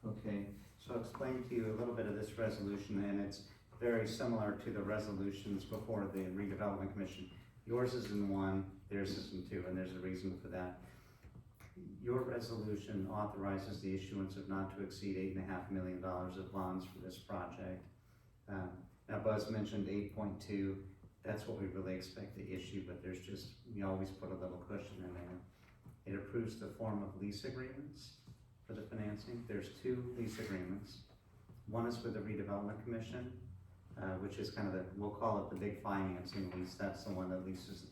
okay, so I'll explain to you a little bit of this resolution, and it's very similar to the resolutions before the redevelopment commission. Yours is in one, theirs is in two, and there's a reason for that. Your resolution authorizes the issuance of not to exceed $8.5 million of bonds for this project. Now Buzz mentioned 8.2, that's what we really expect to issue, but there's just, we always put a little cushion in there. It approves the form of lease agreements for the financing. There's two lease agreements. One is with the redevelopment commission, which is kind of the, we'll call it the big financing lease. That's the one that leases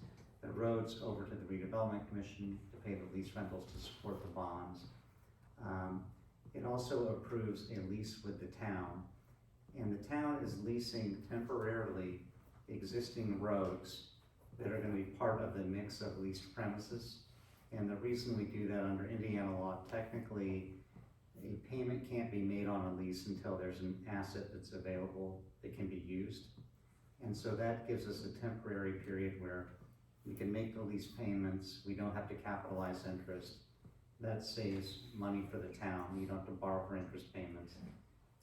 the roads over to the redevelopment commission to pay the lease rentals to support the bonds. It also approves a lease with the town, and the town is leasing temporarily existing roads that are gonna be part of the mix of leased premises. And the reason we do that under Indiana law, technically, a payment can't be made on a lease until there's an asset that's available that can be used. And so that gives us a temporary period where we can make the lease payments, we don't have to capitalize interest. That saves money for the town, you don't have to borrow for interest payments.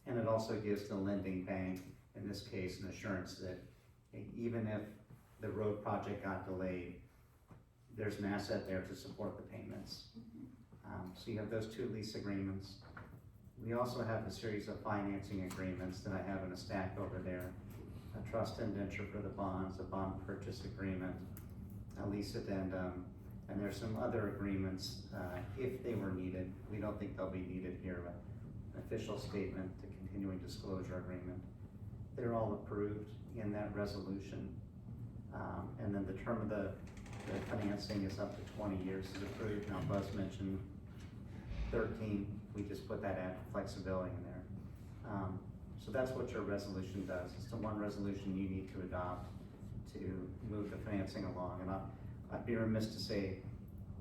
And it also gives the lending bank, in this case, an assurance that even if the road project got delayed, there's an asset there to support the payments. So you have those two lease agreements. We also have a series of financing agreements that I have in a stack over there. A trust indenture for the bonds, a bond purchase agreement, a lease addendum, and there's some other agreements, if they were needed. We don't think they'll be needed here, but an official statement, the continuing disclosure agreement. They're all approved in that resolution. And then the term of the financing is up to 20 years is approved. Now Buzz mentioned 13, we just put that add flexibility in there. So that's what your resolution does. It's the one resolution you need to adopt to move the financing along. And I'd be remiss to say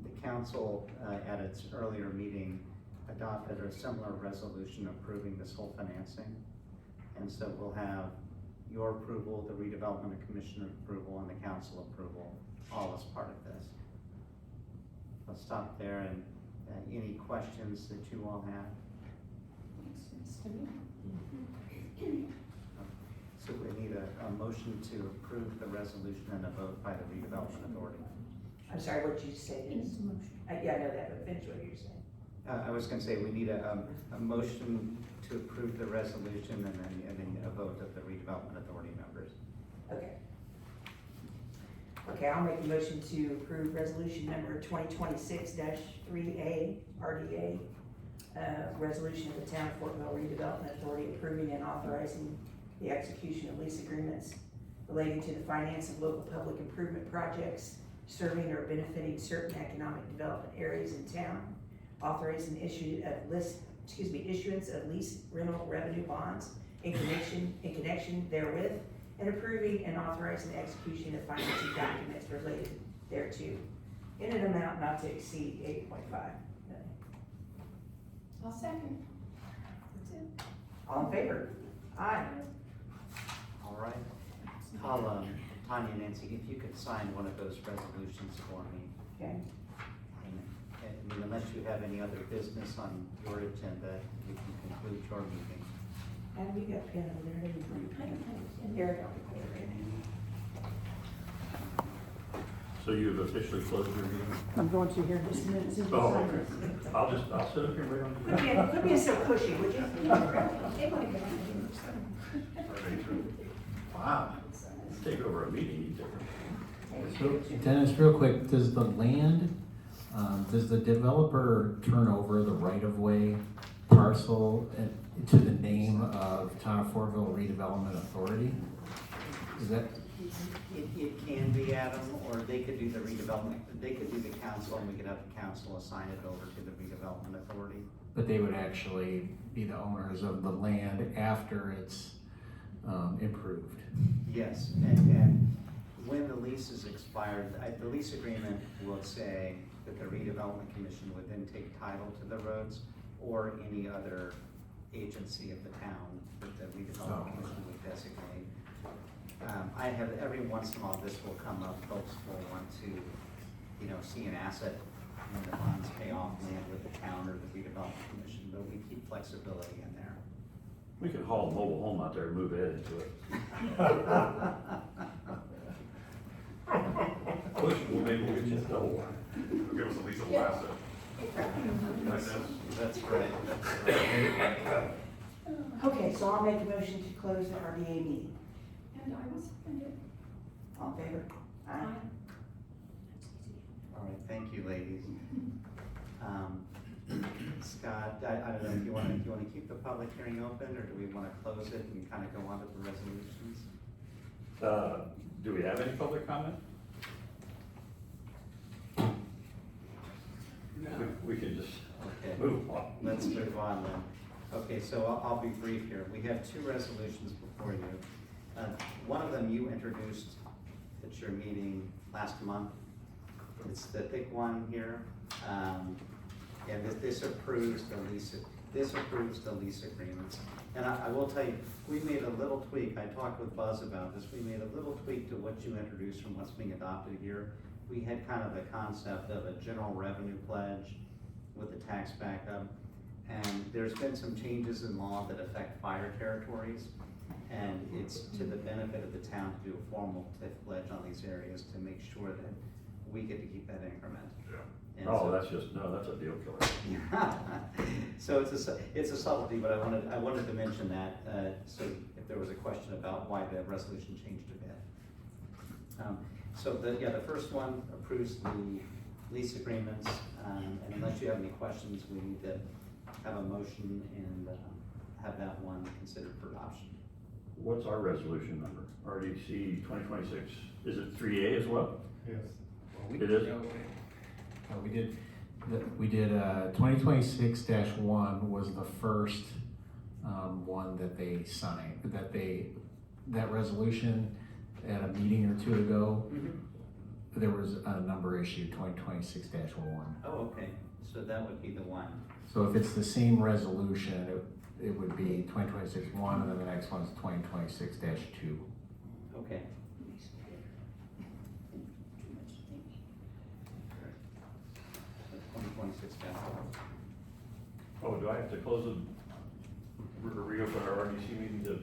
the council at its earlier meeting adopted a similar resolution approving this whole financing. And so we'll have your approval, the redevelopment commission approval, and the council approval, all as part of this. I'll stop there, and any questions that you all have? So we need a motion to approve the resolution and a vote by the redevelopment authority. I'm sorry, what you said is, yeah, I know that, but finish what you're saying. I was gonna say, we need a motion to approve the resolution and then a vote of the redevelopment authority members. Okay. Okay, I'll make a motion to approve resolution number 2026-3A, RDA, resolution of the Town of Fortville Redevelopment Authority approving and authorizing the execution of lease agreements relating to the finance of local public improvement projects serving or benefiting certain economic development areas in town, authorizing issuance of lease rental revenue bonds in connection therewith, and approving and authorizing the execution of financing documents related thereto in an amount not to exceed $8.5 million. I'll second. That's it. All in favor? Aye. All right. I'll, Tanya and Nancy, if you could sign one of those resolutions for me. Okay. And unless you have any other business on your agenda, we can conclude your meeting. And we got pen over there. Here. So you've officially closed your meeting? I'm going to here in just a minute. Since you Oh, signed okay. this. I'll sit up here and wait on Quit you. being- quit being so pushy, would you? Wow. Take over a meeting, you take So Dennis, real quick, does the land, does the developer turn over the right-of-way parcel to the name of Town of Fortville Redevelopment Authority? Is that, It can be, Adam, or they could do the redevelopment, they could do the council, and we could have the council assign it over to the redevelopment authority. but they would actually be the owners of the land after it's improved? Yes, and when the lease is expired, the lease agreement will say that the redevelopment commission would then take title to the roads or any other agency of the town that the redevelopment commission would designate. I have, every once in a while, this will come up, folks will want to, see an asset when the funds pay off land with the town or the redevelopment commission, but we keep flexibility in there. We could haul a mobile home out there and move Ed into it. Push, well, maybe we'll get you a double wide. Give us at least a little asset. That's right, that's right. Okay, so I'll make a motion to close the RDA meeting. And I will second it. All in favor? Aye. All right, thank you, ladies. Scott, I don't know, do you wanna keep the public hearing open, or do we wanna close it and kinda go on to the resolutions? Do we have any public comment? We can just Okay, move on. let's move on then. Okay, so I'll be brief here. We have two resolutions before you. One of them you introduced at your meeting last month. It's the thick one here. And this approves the lease agreements. And I will tell you, we made a little tweak. I talked with Buzz about this. We made a little tweak to what you introduced from what's being adopted here. We had kind of the concept of a general revenue pledge with a tax backup. And there's been some changes in law that affect fire territories. And it's to the benefit of the town to do a formal TIF pledge on these areas to make sure that we get to keep that increment. Yeah. And Oh, so- that's a deal killer. So it's a subtlety, but I wanted to mention that, so if there was a question about why the resolution changed a bit. So the first one approves the lease agreements, and unless you have any questions, we need to have a motion and, have that one considered for adoption. What's our resolution number? RDC 2026, is it 3A as well? Yes. It is? We did 2026-1 was the first one that they signed, that resolution at a meeting or two ago, there was a number issued, 2026-1. Oh, okay, so that would be the one. So if it's the same resolution, it would be 2026-1, and then the next one's 2026-2. Okay. 2026 Oh, do I have to close reopen our RDC meeting to?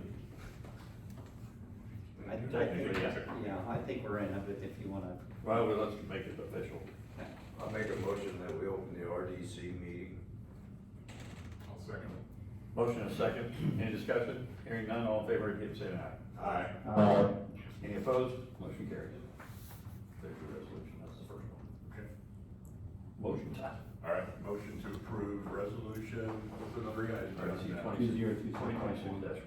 Technically, yeah. Yeah, I think we're in it, but if you wanna. Well, let's make it official. I'll make a motion that we open the RDC meeting. I'll second it. Motion and a second, any discussion? Hearing none, all in favor, indicate by saying aye. Aye. Any opposed? Motion carries. There's your resolution, that's the first one. Okay. Motion time. All right, motion to approve resolution, what's the number again? RDC 2026-1.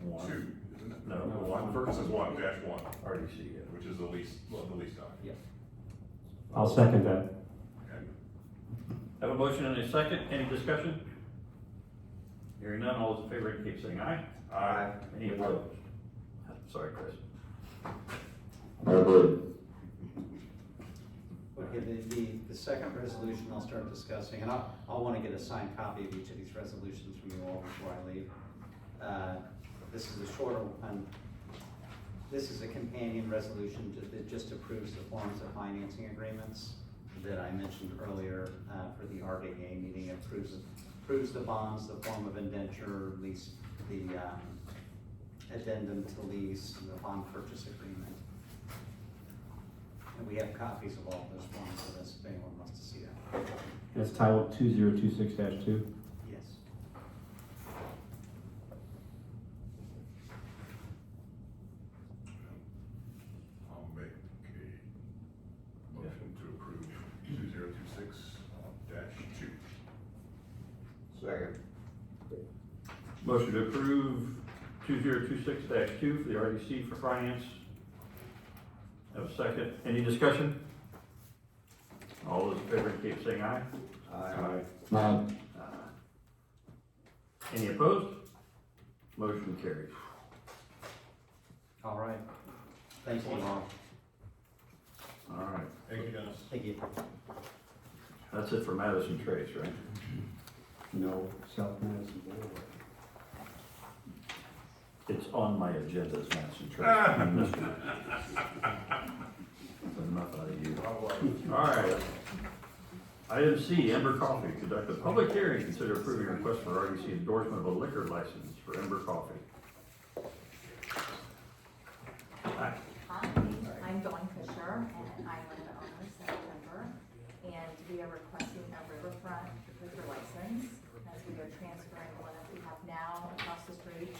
2026-2, isn't it? No, One, first is one, dash one, RDC, yeah. which is the lease document. Yeah. I'll second that. Okay. Have a motion and a second, any discussion? Hearing none, all those in favor indicate by saying aye. Aye. Any opposed? Sorry, Chris. Okay, the second resolution I'll start discussing, and I'll wanna get a signed copy of each of these resolutions from you all before I leave. This is a shorter one. This is a companion resolution that just approves the forms of financing agreements that I mentioned earlier for the RDA meeting. It approves the bonds, the form of indenture, lease, the addendum to lease, and the bond purchase agreement. And we have copies of all those forms with us if anyone wants to see that. That's titled 2026-2. Yes. I'll make a motion to approve 2026-2. Second. Motion to approve 2026-2 for the RDC for finance. Have a second. Any discussion? All those in favor indicate saying aye. Aye. Any opposed? Motion carries. All right. Thank you all. All right, Thank you, Dennis. Thank you. that's it for Madison Trace, right? No, South Madison Boulevard. It's on my agenda as Madison Trace. You missed it. Enough out of you. All right. Item C, Ember Coffee, conduct a public hearing, consider approving a request for RDC endorsement of a liquor license for Ember Coffee. Hi. Hi, I'm Dawn Fisher, and I'm one of the owners of Ember, and we are requesting a riverfront liquor license, as we are transferring one that we have now across the street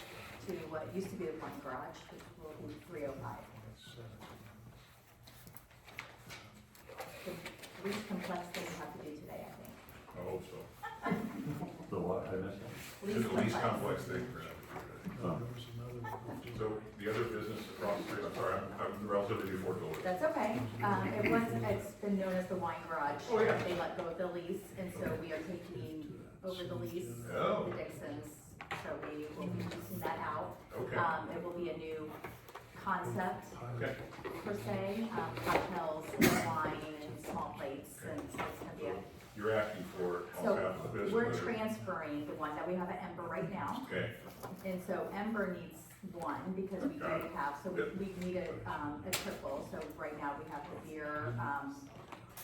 to what used to be the wine garage, which will be 305. The least complex thing we have to do today, I think. I hope so. The what, I missed it? It's the least complex thing for them. Oh. So the other business across the street, I'm sorry, I'm relatively new Fortville. That's okay. It's been known as the wine garage. Oh, yeah. They let go of the lease, and so we are taking over the lease, Oh. the Dixons. So we will be leasing that out. Okay. It will be a new concept Okay. per se, cocktails, and wine, and small plates, and so it's gonna be a. You're asking for it on So behalf of the business. we're or- transferring the one that we have at Ember right now. Okay, And so Ember needs one because we do Got it. have, so Yep. we need a triple. So right now we have the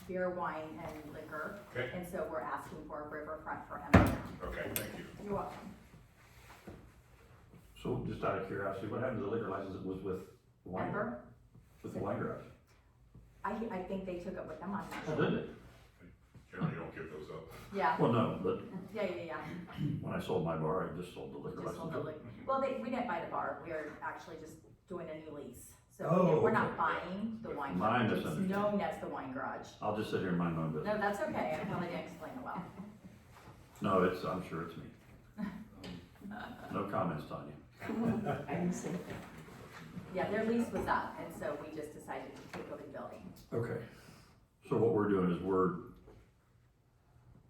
beer, wine, and liquor. Okay. And so we're asking for a riverfront for Ember. okay, thank you. You're welcome. So just out of curiosity, what happened to the liquor license that was with the wine? Ember, With the wine garage? I think they took it with them, I'm not Oh, sure. did it? Generally, you don't give those up. Yeah, Well, no, but yeah. when I sold my bar, I just sold the liquor Just sold license. the liquor. Well, we didn't buy the bar. We are actually just doing a new lease. So Oh, we're not okay. buying the wine My garage. It's misunderstanding. known as the wine garage. I'll just sit here and mind my own No, business. that's okay. I probably didn't explain it well. No, I'm sure it's me. No comments, Tanya. Yeah, their lease was up, and so we just decided to take over the building. Okay. So what we're doing is we're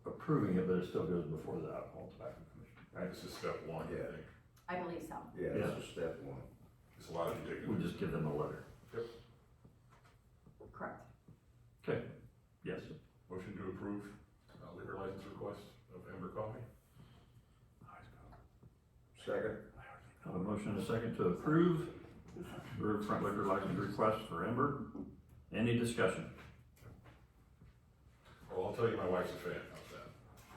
approving it, but it still goes before the Alcohol and Tobacco Commission, right? This is step one, I Yeah. think. I believe so. Yeah, this is step one. It's a lot of you taking. We just give them a letter. Correct. Okay, yes. Motion to approve liquor license request of Ember Coffee. Second. I have a motion and a second to approve riverfront liquor license request for Ember. Any discussion? Well, I'll tell you, my wife's a fan, how's that?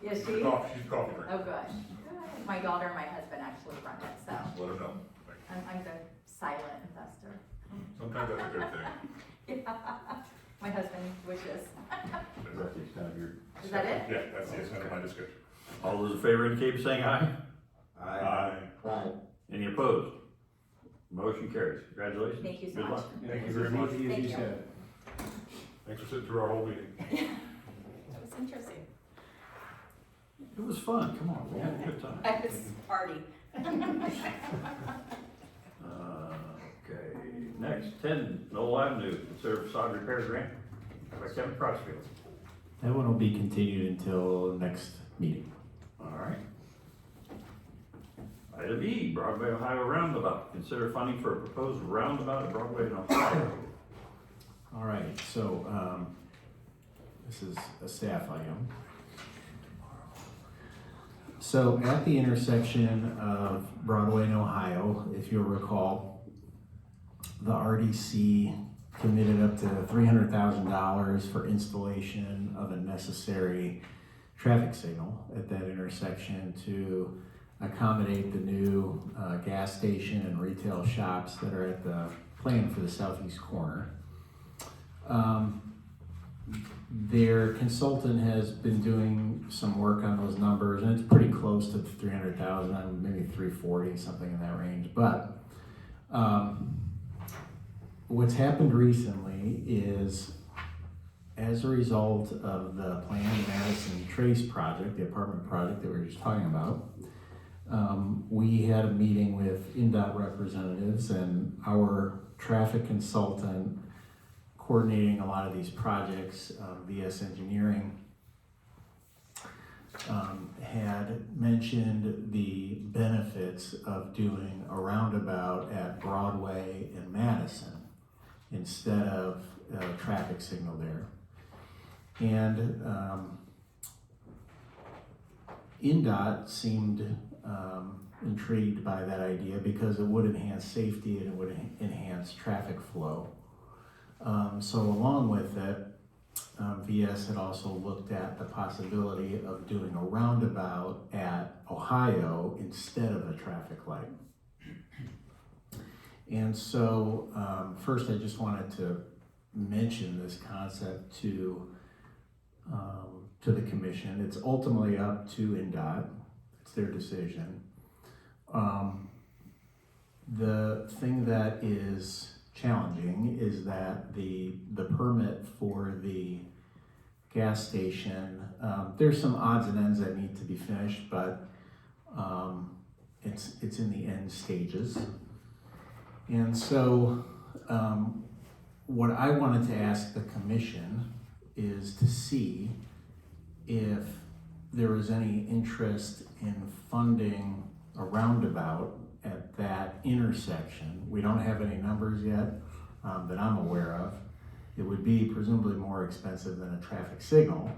Yes, She's a she? coffee drinker. Oh, good. My daughter and my husband actually run it, so Let her know. Thank you. I'm the silent investor. Sometimes that's a good thing. My husband wishes. Is that the extent of your? Is that it? Yeah, that's the extent of my description. All those in favor indicate by saying aye. Aye. Any opposed? Motion carries. Congratulations. Thank you so Good much. luck. Thank you very much. Thank you. Thanks for sitting through our whole meeting. That was interesting. It was fun. Come on, we had a good time. I was party. Okay, next, 10 Noel Avenue, consider Façade Repair Grant by Kevin Crotchfelt. That one will be continued until next meeting. All right. Item E, Broadway, Ohio Roundabout, consider funding for a proposed roundabout at Broadway in Ohio. All right, so, this is a staff item. So at the intersection of Broadway and Ohio, if you'll recall, the RDC committed up to $300,000 for installation of a necessary traffic signal at that intersection to accommodate the new gas station and retail shops that are at the plan for the southeast corner. Their consultant has been doing some work on those numbers, and it's pretty close to 300,000, maybe 340, something in that range. But what's happened recently is, as a result of the planned Madison Trace project, the apartment project that we were just talking about, we had a meeting with INDOT representatives and our traffic consultant coordinating a lot of these projects, VS Engineering, had mentioned the benefits of doing a roundabout at Broadway and Madison instead of a traffic signal there. And INDOT seemed intrigued by that idea because it would enhance safety and it would enhance traffic flow. So along with it, VS had also looked at the possibility of doing a roundabout at Ohio instead of a traffic light. And so first I just wanted to mention this concept to the commission. It's ultimately up to INDOT. It's their decision. The thing that is challenging is that the permit for the gas station, there's some odds and ends that need to be finished, but it's in the end stages. And so what I wanted to ask the commission is to see if there was any interest in funding a roundabout at that intersection. We don't have any numbers yet that I'm aware of. It would be presumably more expensive than a traffic signal.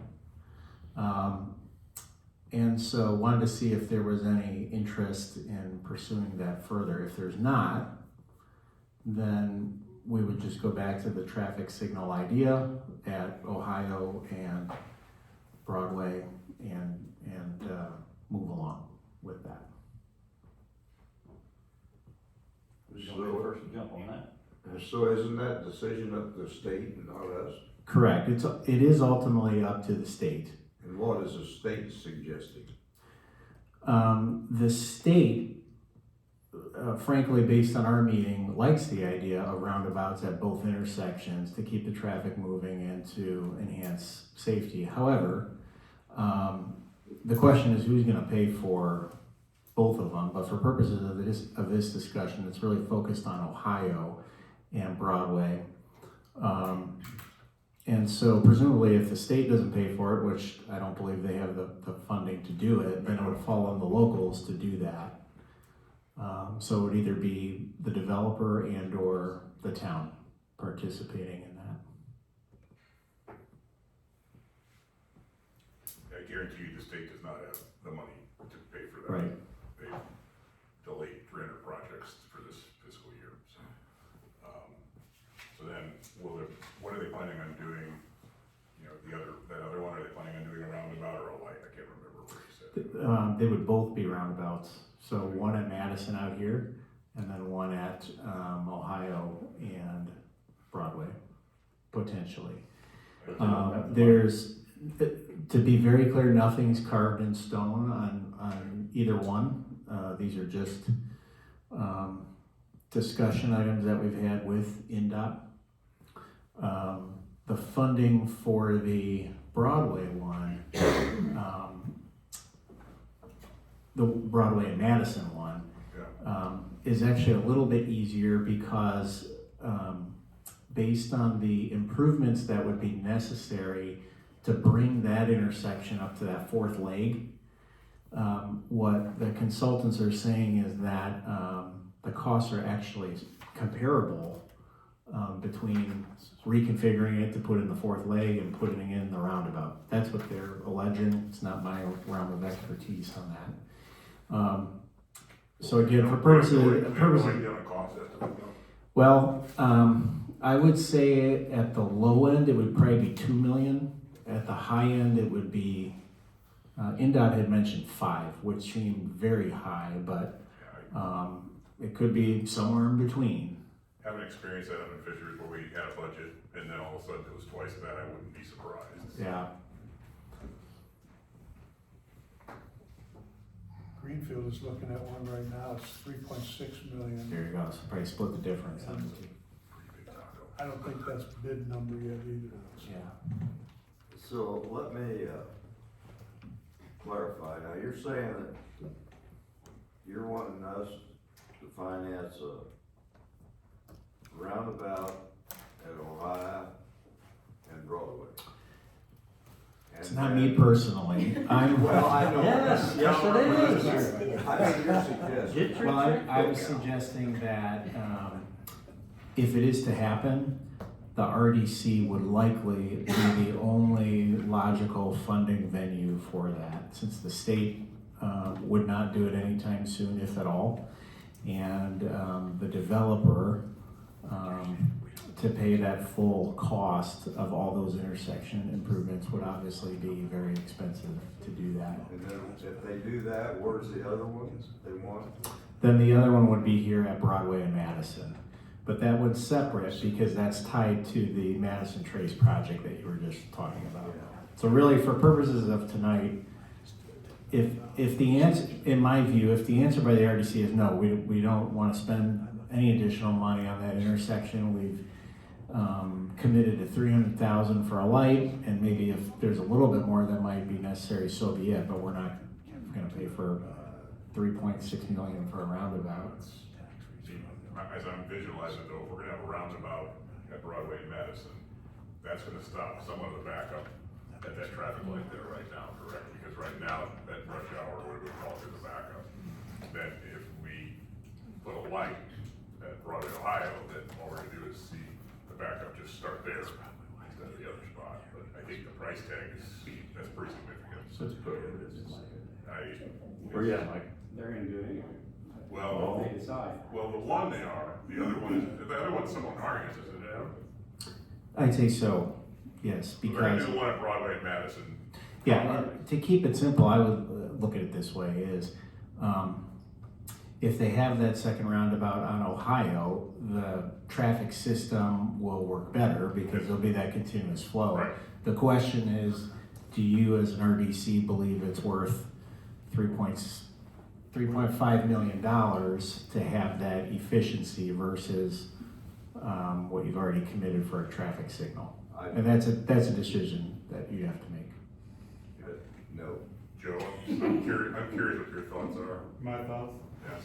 And so wanted to see if there was any interest in pursuing that further. If there's not, then we would just go back to the traffic signal idea at Ohio and Broadway and move along with that. First jump on that. So isn't that decision up to the state and not us? Correct. It is ultimately up to the state. And what is the state suggesting? The state, frankly, based on our meeting, likes the idea of roundabouts at both intersections to keep the traffic moving and to enhance safety. However, the question is who's going to pay for both of them, but for purposes of this discussion, it's really focused on Ohio and Broadway. And so presumably if the state doesn't pay for it, which I don't believe they have the funding to do it, then it would fall on the locals to do that. So it would either be the developer and or the town participating in that. I guarantee you the state does not have the money to pay for that. Right. They delayed 300 projects for this fiscal year, so. So then, what are they planning on doing, you know, that other one, are they planning on doing a roundabout or a light? I can't remember what you said. They would both be roundabouts. So one at Madison out here, and then one at Ohio and Broadway, potentially. There's, to be very clear, nothing's carved in stone on either one. These are just discussion items that we've had with INDOT. The funding for the Broadway one, the Broadway and Madison one, is actually a little bit easier because based on the improvements that would be necessary to bring that intersection up to that fourth leg, what the consultants are saying is that the costs are actually comparable between reconfiguring it to put in the fourth leg and putting in the roundabout. That's what they're alleging. It's not my realm of expertise on that. So again, for purposes, well, I would say at the low end, it would probably be 2 million. At the high end, it would be, NDOT had mentioned 5, which seemed very high, but it could be somewhere in between. Having experienced that up in Fishers where we had a budget and then all of a sudden it was twice that, I wouldn't be surprised. Yeah. Greenfield is looking at one right now, it's 3.6 million. There you go. So probably split the difference on the two. Pretty big taco. I don't think that's bid number yet either. Yeah. So let me, clarify, now you're saying that you're wanting us to finance a roundabout at Ohio and Broadway? It's not me personally. I'm, Well, I know. Yes, yes it is. I mean, you're suggesting. Get your well, I checkbook was out. suggesting that if it is to happen, the RDC would likely be the only logical funding venue for that, since the state would not do it anytime soon, if at all. And the developer, to pay that full cost of all those intersection improvements would obviously be very expensive to do that. And then if they do that, where's the other ones they want? Then the other one would be here at Broadway and Madison. But that one's separate because that's tied to the Madison Trace project that you were just talking about. So really, for purposes of tonight, if the answer, in my view, if the answer by the RDC is no, we don't want to spend any additional money on that intersection, we've committed to $300,000 for a light, and maybe if there's a little bit more that might be necessary, so be it, but we're not gonna pay for $3.6 million for a roundabout. As I'm visualizing it though, if we're gonna have a roundabout at Broadway and Madison, that's gonna stop some of the backup at that traffic light there right now, correct? Because right now, that rush hour, what we call it, is a backup. Then if we put a light at Broadway, Ohio, then all we're gonna do is see the backup just start there instead of the other spot. But I think the price tag is, that's pretty significant. Let's put it Where you at, Mike? They're gonna do it anyway. Well, They decide. well, the one they are, the other one is, the other one's somewhat in our hands, isn't it, Adam? I'd say so, yes, We're gonna because, do the one at Broadway and Madison. yeah, to keep it simple, I would look at it this way is, if they have that second roundabout on Ohio, the traffic system will work better because there'll be that continuous flow. Right. The question is, do you as an RDC believe it's worth $3.5 million to have that efficiency versus what you've already committed for a traffic signal? And that's a decision that you have to make. No. Joe, I'm curious what your thoughts are. My thoughts? Yes.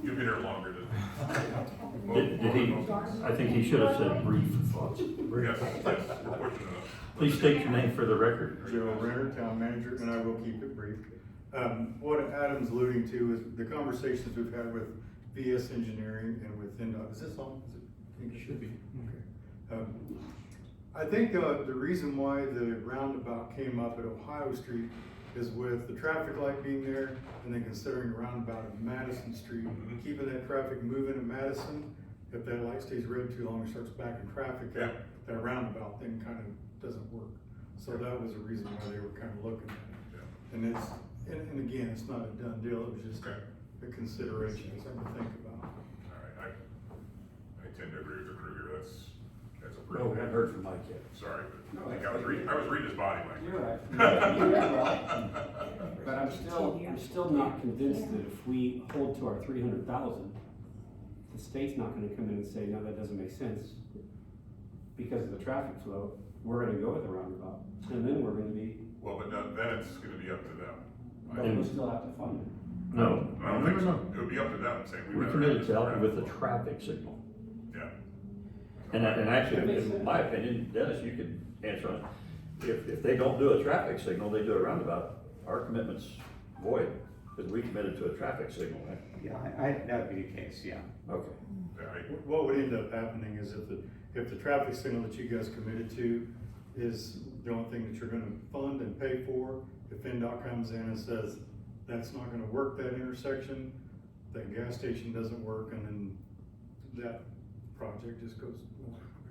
You've been here longer than. Did he, I think he should have said brief thoughts. Yes, yes, we're pushing it. Please state your name for the record. Joe Renner, town manager, and I will keep it brief. What Adam's alluding to is the conversations we've had with VS Engineering and with NDOT. Is this on? Is it? I think it should be. Okay. I think the reason why the roundabout came up at Ohio Street is with the traffic light being there, and then considering a roundabout at Madison Street, keeping that traffic moving at Madison. If that light stays red too long and starts backing traffic up, that roundabout then kind of doesn't work. So that was the reason why they were kind of looking at it. And it's, and again, it's not a done deal, it was just a consideration, something to think about. All right, I tend to agree with the crew here, that's a pretty. No, we haven't heard from Mike yet. Sorry, but I think I was reading his body language. You're right. You're right. But I'm still not convinced that if we hold to our 300,000, the state's not gonna come in and say, no, that doesn't make sense. Because of the traffic flow, we're gonna go with the roundabout, and then we're gonna be, Well, but then it's gonna be up to them. but we'll still have to fund it. No, I don't think so. It would be up to them saying. We're committed to helping with the traffic signal. Yeah. And actually, in my opinion, Dennis, you could answer on it. If they don't do a traffic signal, they do a roundabout, our commitment's void. Because we committed to a traffic signal, right? Yeah, that would be the case, yeah. Okay. Yeah, What would end up happening is if the traffic signal that you guys committed to is the only thing that you're gonna fund and pay for, if NDOT comes in and says, that's not gonna work that intersection, that gas station doesn't work, and then that project just goes.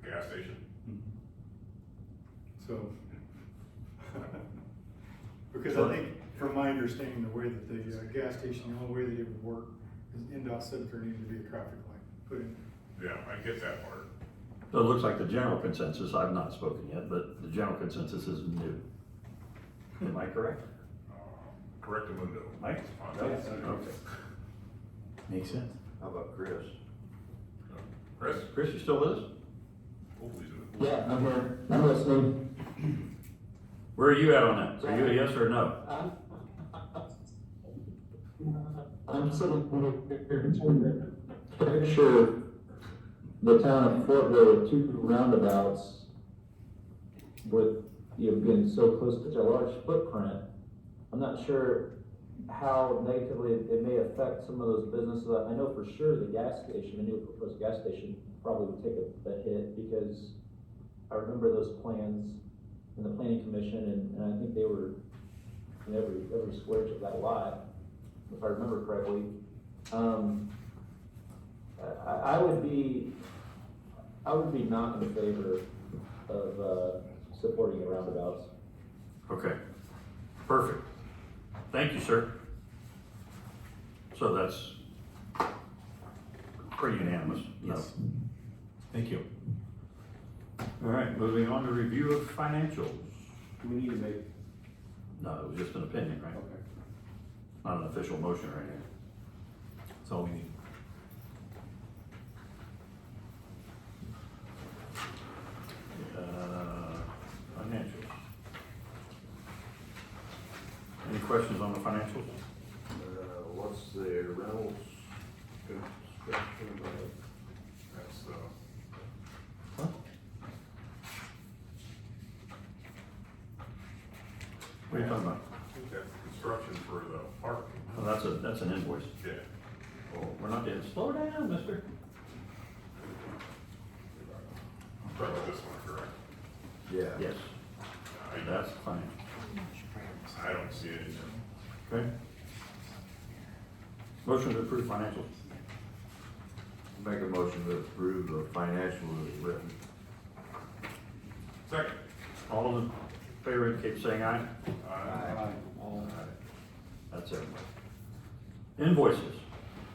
the gas station. So, because I think, from my understanding, the way that the gas station, the only way that it would work is NDOT said that there needed to be a traffic light put in. Yeah, I get that part. So it looks like the general consensus, I've not spoken yet, but the general consensus is new. Am I correct? Correctamundo. Mike? No. Okay. Makes sense. How about Chris? Chris? Chris, you still with us? Hopefully he's in the- Yeah, I'm here, I'm listening. Where are you at on that? Are you a yes or a no? I'm sitting here, picture the town of Fortville with two roundabouts with, being so close to such a large footprint. I'm not sure how negatively it may affect some of those businesses. I know for sure the gas station, the new proposed gas station probably would take a hit, because I remember those plans in the planning commission, and I think they were in every square of that lot, if I remember correctly. I would be not in favor of supporting the roundabouts. Okay, perfect. Thank you, sir. So that's pretty unanimous. No. Yes. Thank you. All right, moving on to review of financials. Do we need to make, No, it was just an opinion, right? okay. Not an official motion right here. That's all we need. Financials. Any questions on the financials? What's the rentals construction about? That's, What are you talking about? that's construction for the park. Oh, that's an invoice. Yeah. Oh, we're not getting, slow down, mister. Talking about this one, correct? Yeah. Yes, that's fine. I don't see it. Okay. Motion to approve financials. Make a motion to approve the financial as written. Second. All of in favor indicate saying aye. That's it. Invoices.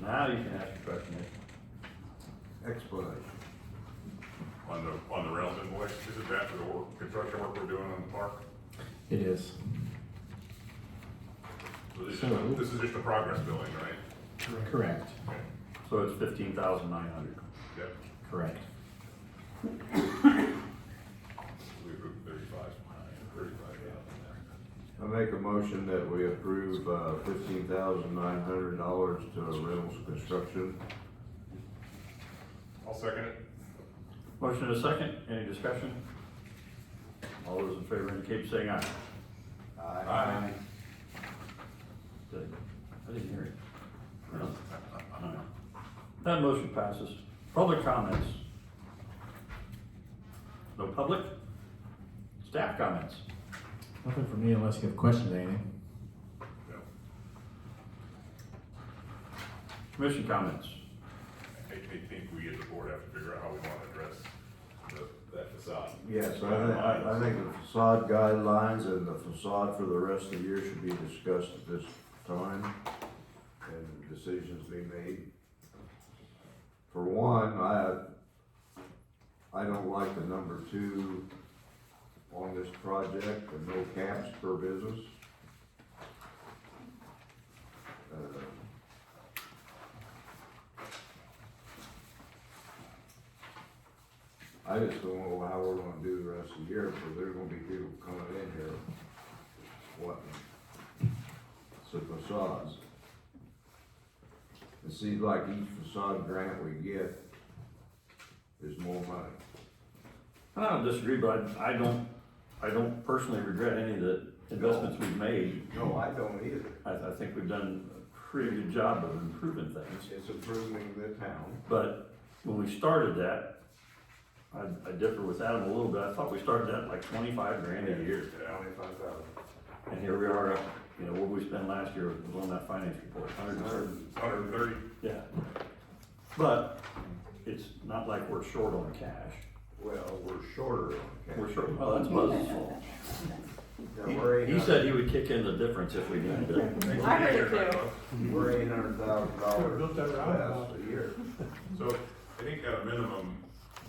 Now you can ask your question, Nick. Explanation. On the rentals invoice, this is that for the work, construction work we're doing on the park? It is. So So- this is just a progress billing, right? Correct. Okay. So it's 15,900. Yep. Correct. We approved 35, I make a motion that we approve, $15,900 to Reynolds Construction. I'll second it. Motion and a second. Any discussion? All those in favor indicate saying aye. Aye. Good. I didn't hear it. No. All right. That motion passes. Public comments. No public? Staff comments. Nothing for me unless you have questions, anything. No. Commission comments. I think we as a board have to figure out how we want to address that facade. Yes, I think the facade guidelines and the facade for the rest of the year should be discussed at this time and decisions be made. For one, I don't like the number 2 on this project, the no caps per business. I just don't know how we're gonna do the rest of the year, because there's gonna be people coming in here wanting some facades. It seems like each facade grant we get is more money. I don't disagree, but I don't personally regret any of the investments we've made. No, I don't either. I think we've done pretty good job of improving things. It's improving the town. But when we started that, I differ with Adam a little bit. I thought we started that like 25 grand a year. 25,000. And here we are, up, you know, what we spent last year was on that finance report, 130. Yeah. But it's not like we're short on cash. Well, we're shorter on cash. We're short, well, that's Buzz's fault. Yeah, we're He said he would kick in the difference if we needed it. I heard it too. We're $800,000 Built that roundabout. less a year. So I think at a minimum,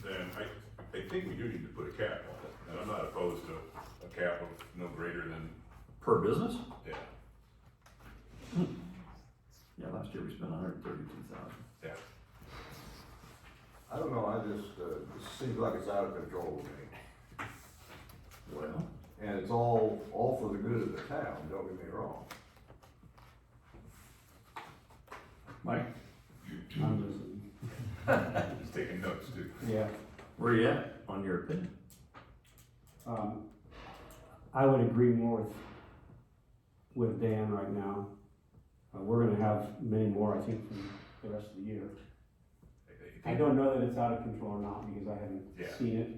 then I think we do need to put a cap on it. And I'm not opposed to a cap of no greater than, Per business? yeah, Yeah, last year we spent 132,000. yeah. I don't know, it seems like it's out of control to me. Well, And it's all for the good of the town, don't get me wrong. Mike, I'm listening. He's taking notes too. Yeah, where you at on your opinion? I would agree more with Dan right now. We're gonna have many more, I think, for the rest of the year. I don't know that it's out of control or not, because I haven't Yeah. seen it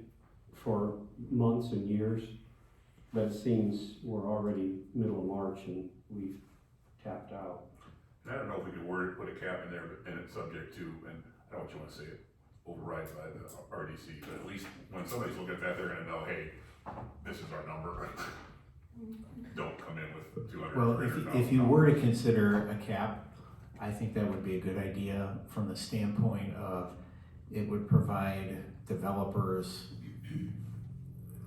for months and years. But it seems we're already middle of March and we've tapped out. And I don't know if we could word, put a cap in there, and it's subject to, and I don't want you wanna say it, override by the RDC, but at least when somebody's looking at that, they're gonna know, hey, this is our number. Don't come in with 200. Well, if you were to consider a cap, I think that would be a good idea from the standpoint of it would provide developers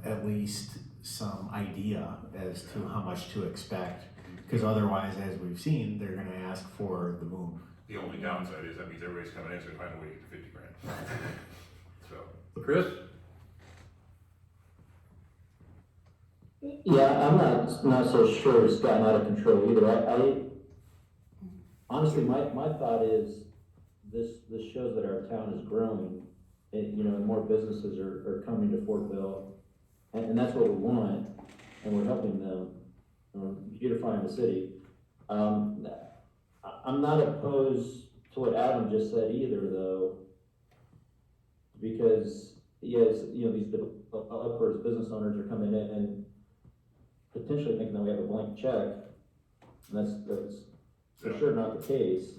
at least some idea as to how much to expect. Because otherwise, as we've seen, they're gonna ask for the moon. The only downside is that means everybody's coming in, so we find a way to get to 50 grand. So, Chris? Yeah, I'm not so sure it's gotten out of control either. I honestly, my thought is this shows that our town is growing. And more businesses are coming to Fortville, and that's what we want, and we're helping them, beautifying the city. I'm not opposed to what Adam just said either, though, because yes, these developers, business owners are coming in and potentially thinking that we have a blank check, and that's for sure not the case.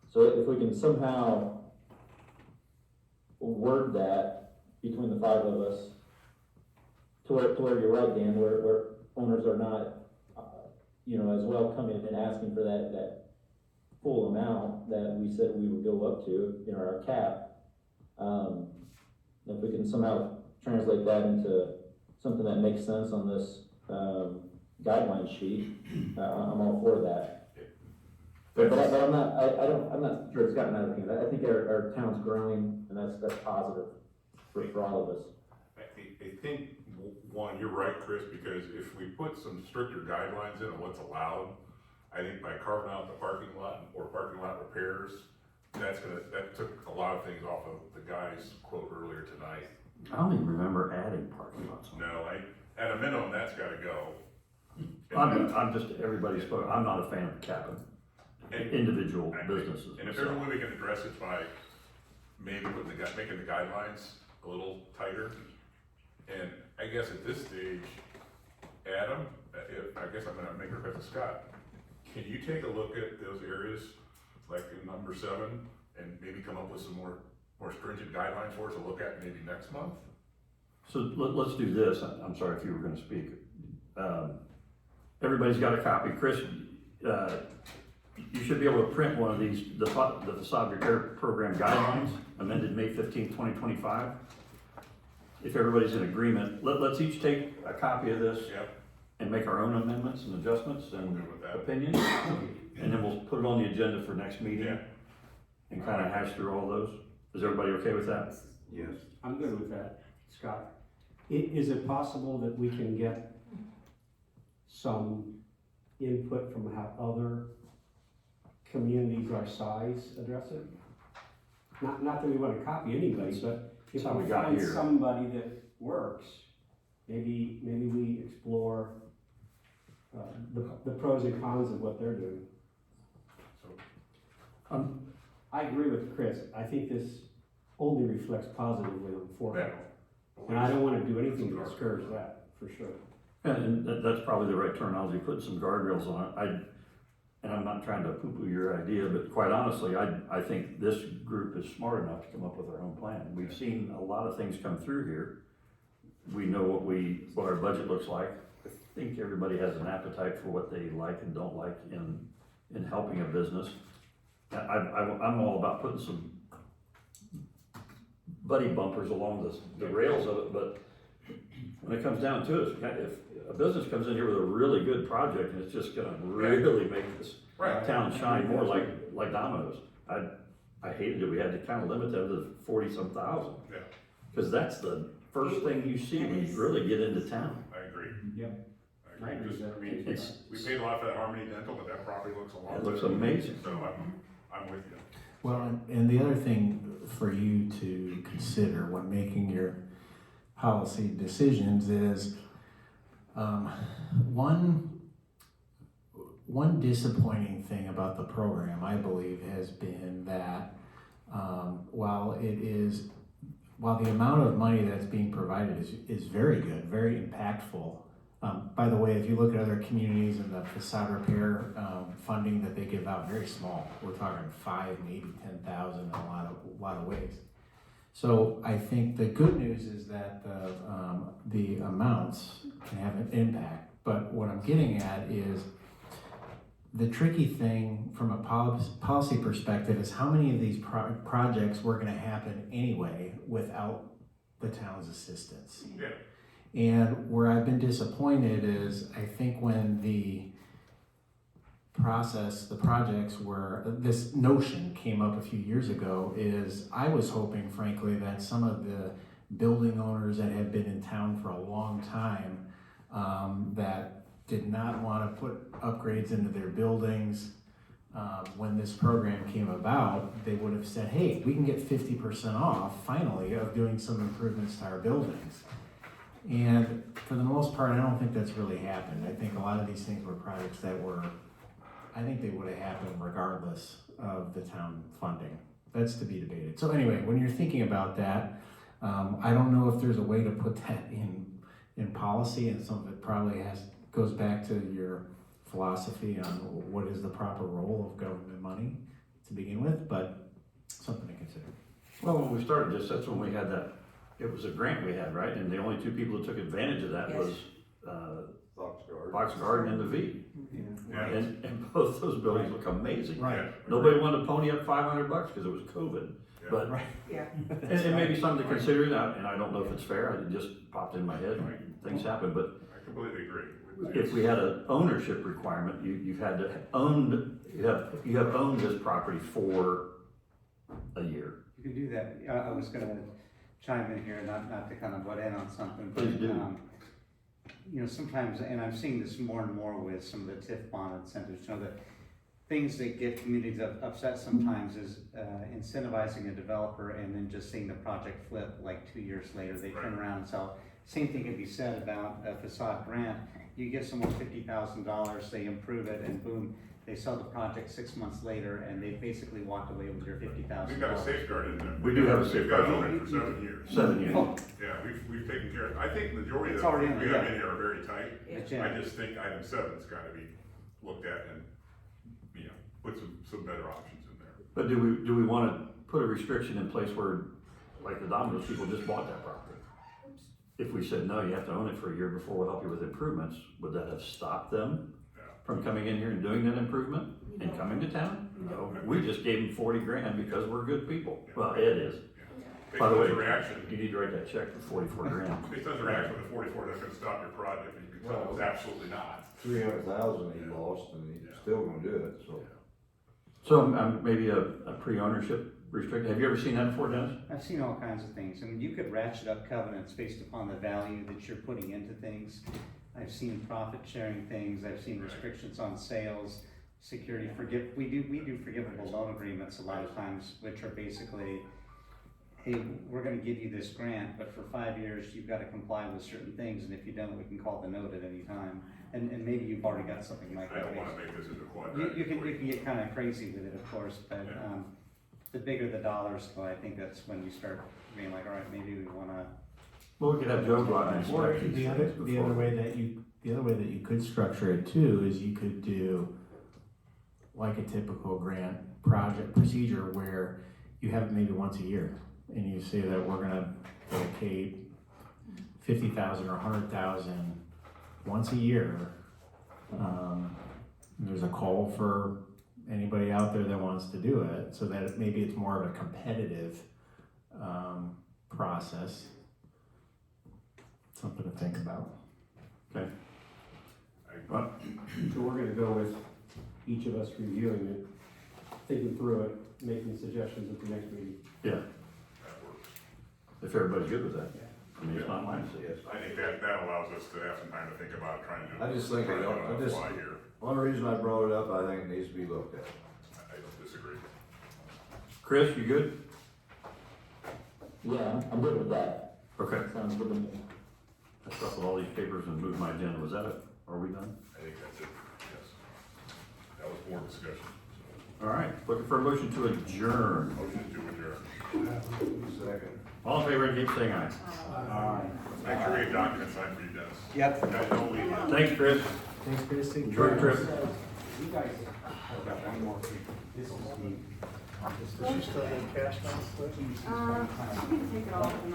So if we can somehow word that between the five of us, to where you're right, Dan, where owners are not, as well coming in and asking for that full amount that we said we would go up to, our cap. If we can somehow translate that into something that makes sense on this guideline sheet, I'm all for that. But I'm not sure it's gotten out of hand. I think our town's growing, and that's positive for all of us. I think, one, you're right, Chris, because if we put some stricter guidelines in on what's allowed, I think by carving out the parking lot or parking lot repairs, that took a lot of things off of the guy's quote earlier tonight. I don't even remember adding parking lots. No, at a minimum, that's gotta go. I'm just, everybody spoke, I'm not a fan of capping individual businesses. And if there's a way we can address it by maybe making the guidelines a little tighter. And I guess at this stage, Adam, I guess I'm gonna make a request to Scott. Can you take a look at those areas, like in number 7, and maybe come up with some more stringent guidelines for us to look at maybe next month? So let's do this. I'm sorry if you were gonna speak. Everybody's got a copy. Chris, you should be able to print one of these, the Façade Repair Program Guidelines, amended May 15th, 2025. If everybody's in agreement, let's each take a copy of this Yep. and make our own amendments and adjustments and Good with that. opinions. And then we'll put it on the agenda for next meeting Yeah. and kind of hash through all those. Is everybody okay with that? Yes. I'm good with that, Scott. Is it possible that we can get some input from how other communities our size address it? Not that we want to copy anybody, but if That's what we we got find here. somebody that works, maybe we explore the pros and cons of what they're doing. I agree with Chris, I think this only reflects positively on Fortville. And I don't wanna do anything to discourage that, for sure. And that's probably the right terminology, putting some guardrails on it. And I'm not trying to poo-poo your idea, but quite honestly, I think this group is smart enough to come up with their own plan. We've seen a lot of things come through here. We know what our budget looks like. I think everybody has an appetite for what they like and don't like in helping a business. I'm all about putting some buddy bumpers along the rails of it, but when it comes down to it, if a business comes in here with a really good project and it's just gonna really make this Right. town shine more like Domino's, I hated it, we had to kind of limit them to 40-some thousand. Yeah. Cause that's the first thing you see when you really get into town. I agree. Yep. I agree. Just, I mean, It's- we paid a lot for that Harmony Dental, but that property looks a lot. It looks better. amazing. So I'm with you. Well, and the other thing for you to consider when making your policy decisions is, one disappointing thing about the program, I believe, has been that, while the amount of money that's being provided is very good, very impactful. By the way, if you look at other communities and the facade repair, funding that they give out, very small. We're talking 5, maybe 10,000 in a lot of ways. So I think the good news is that the amounts can have an impact, but what I'm getting at is the tricky thing from a policy perspective is how many of these projects were gonna happen anyway without the town's assistance. Yeah. And where I've been disappointed is, I think when the projects were, this notion came up a few years ago, is I was hoping frankly that some of the building owners that had been in town for a long time, that did not wanna put upgrades into their buildings, when this program came about, they would have said, hey, we can get 50% off finally of doing some improvements to our buildings. And for the most part, I don't think that's really happened. I think a lot of these things were projects that I think they would have happened regardless of the town funding. That's to be debated. So anyway, when you're thinking about that, I don't know if there's a way to put that in policy, and some of it probably goes back to your philosophy on what is the proper role of government money to begin with, but something to consider. Well, when we started this, that's when we had that, it was a grant we had, right? And the only two people that took advantage of that Yes. was, Fox Garden and the V. Yeah. And both those buildings look amazing. Right. Nobody wanted to pony up $500 because it was COVID, Yeah. but, Yeah. and it may be something to consider, and I don't know if it's fair, it just popped in my head, things happen, but I completely agree. if we had an ownership requirement, you've had to you have owned this property for a year. You can do that. I was gonna chime in here, not to kind of butt in on something, but, Please do. you know, sometimes, and I'm seeing this more and more with some of the TIF bond incentives, you know, the things that get communities upset sometimes is incentivizing a developer and then just seeing the project flip like 2 years later, they turn around and sell. Same thing can be said about a facade grant. You give someone $50,000, they improve it, and boom, they sell the project 6 months later, and they basically walked away with your $50,000. We've got a safeguard in there. We do have a We've got safeguard. it owned it for 7 years. 7 years. Oh, Yeah, we've taken care of it. I think the majority of It's the already things in we there, have yeah. in here are very tight. Yeah. I just think item 7's gotta be looked at and, you know, put some better options in there. But do we wanna put a restriction in place where, like the Domino's people just bought that property? If we said, no, you have to own it for a year before we'll help you with improvements, would that have stopped them from coming in here and doing that improvement and coming to town? No, we just gave them 40 grand because we're good people. Well, Ed is. Based By on the his way, reaction, you need to write that check for 44 grand. based on his reaction with the 44, that's gonna stop your project, and you can tell it's absolutely not. 300,000 he lost, and he's still gonna do it, so. So maybe a pre-ownership restriction. Have you ever seen that before, Dennis? I've seen all kinds of things. I mean, you could ratchet up covenants based upon the value that you're putting into things. I've seen profit sharing things, I've seen restrictions on sales, security, we do forgivable loan agreements a lot of times, which are basically, hey, we're gonna give you this grant, but for 5 years, you've gotta comply with certain things, and if you don't, we can call the note at any time. and maybe you've already got something like I that. don't wanna make this into a You quadratic can equation. get kind of crazy with it, of course, but, Yeah. the bigger the dollars go, I think that's when you start being like, all right, maybe we wanna, Well, we could have Joe go out and Or inspect the these other, things the other before. way that you could structure it too is you could do like a typical grant project procedure where you have it maybe once a year and you say that we're gonna dedicate 50,000 or 100,000 once a year. There's a call for anybody out there that wants to do it, so that maybe it's more of a competitive process. Something to think about. Okay. I- So we're gonna go with each of us reviewing it, thinking through it, making suggestions at the next meeting. Yeah, That works. if everybody's good with that. I mean, it's not mine to say yes. I think that allows us to have some time to think about trying to do. I just think, trying to do it I on the just, fly here. one reason I brought it up, I think it needs to be looked at. I don't disagree. Chris, you good? Yeah, I'm good with that. Okay. Sounds good to me. I shuffled all these papers and moved my agenda. Was that it? Are we done? I think that's it, yes. That was more discussion. All right, looking for a motion to adjourn. Motion to adjourn. Second. All in favor, indicate by saying aye. Make sure we get documents signed for you, Dennis. Yep. Guys, don't leave yet. Thanks, Chris. Thanks, Christy. Enjoy your trip. You guys, I've got one more. This is the. Does she still get cash on it? You can take it off and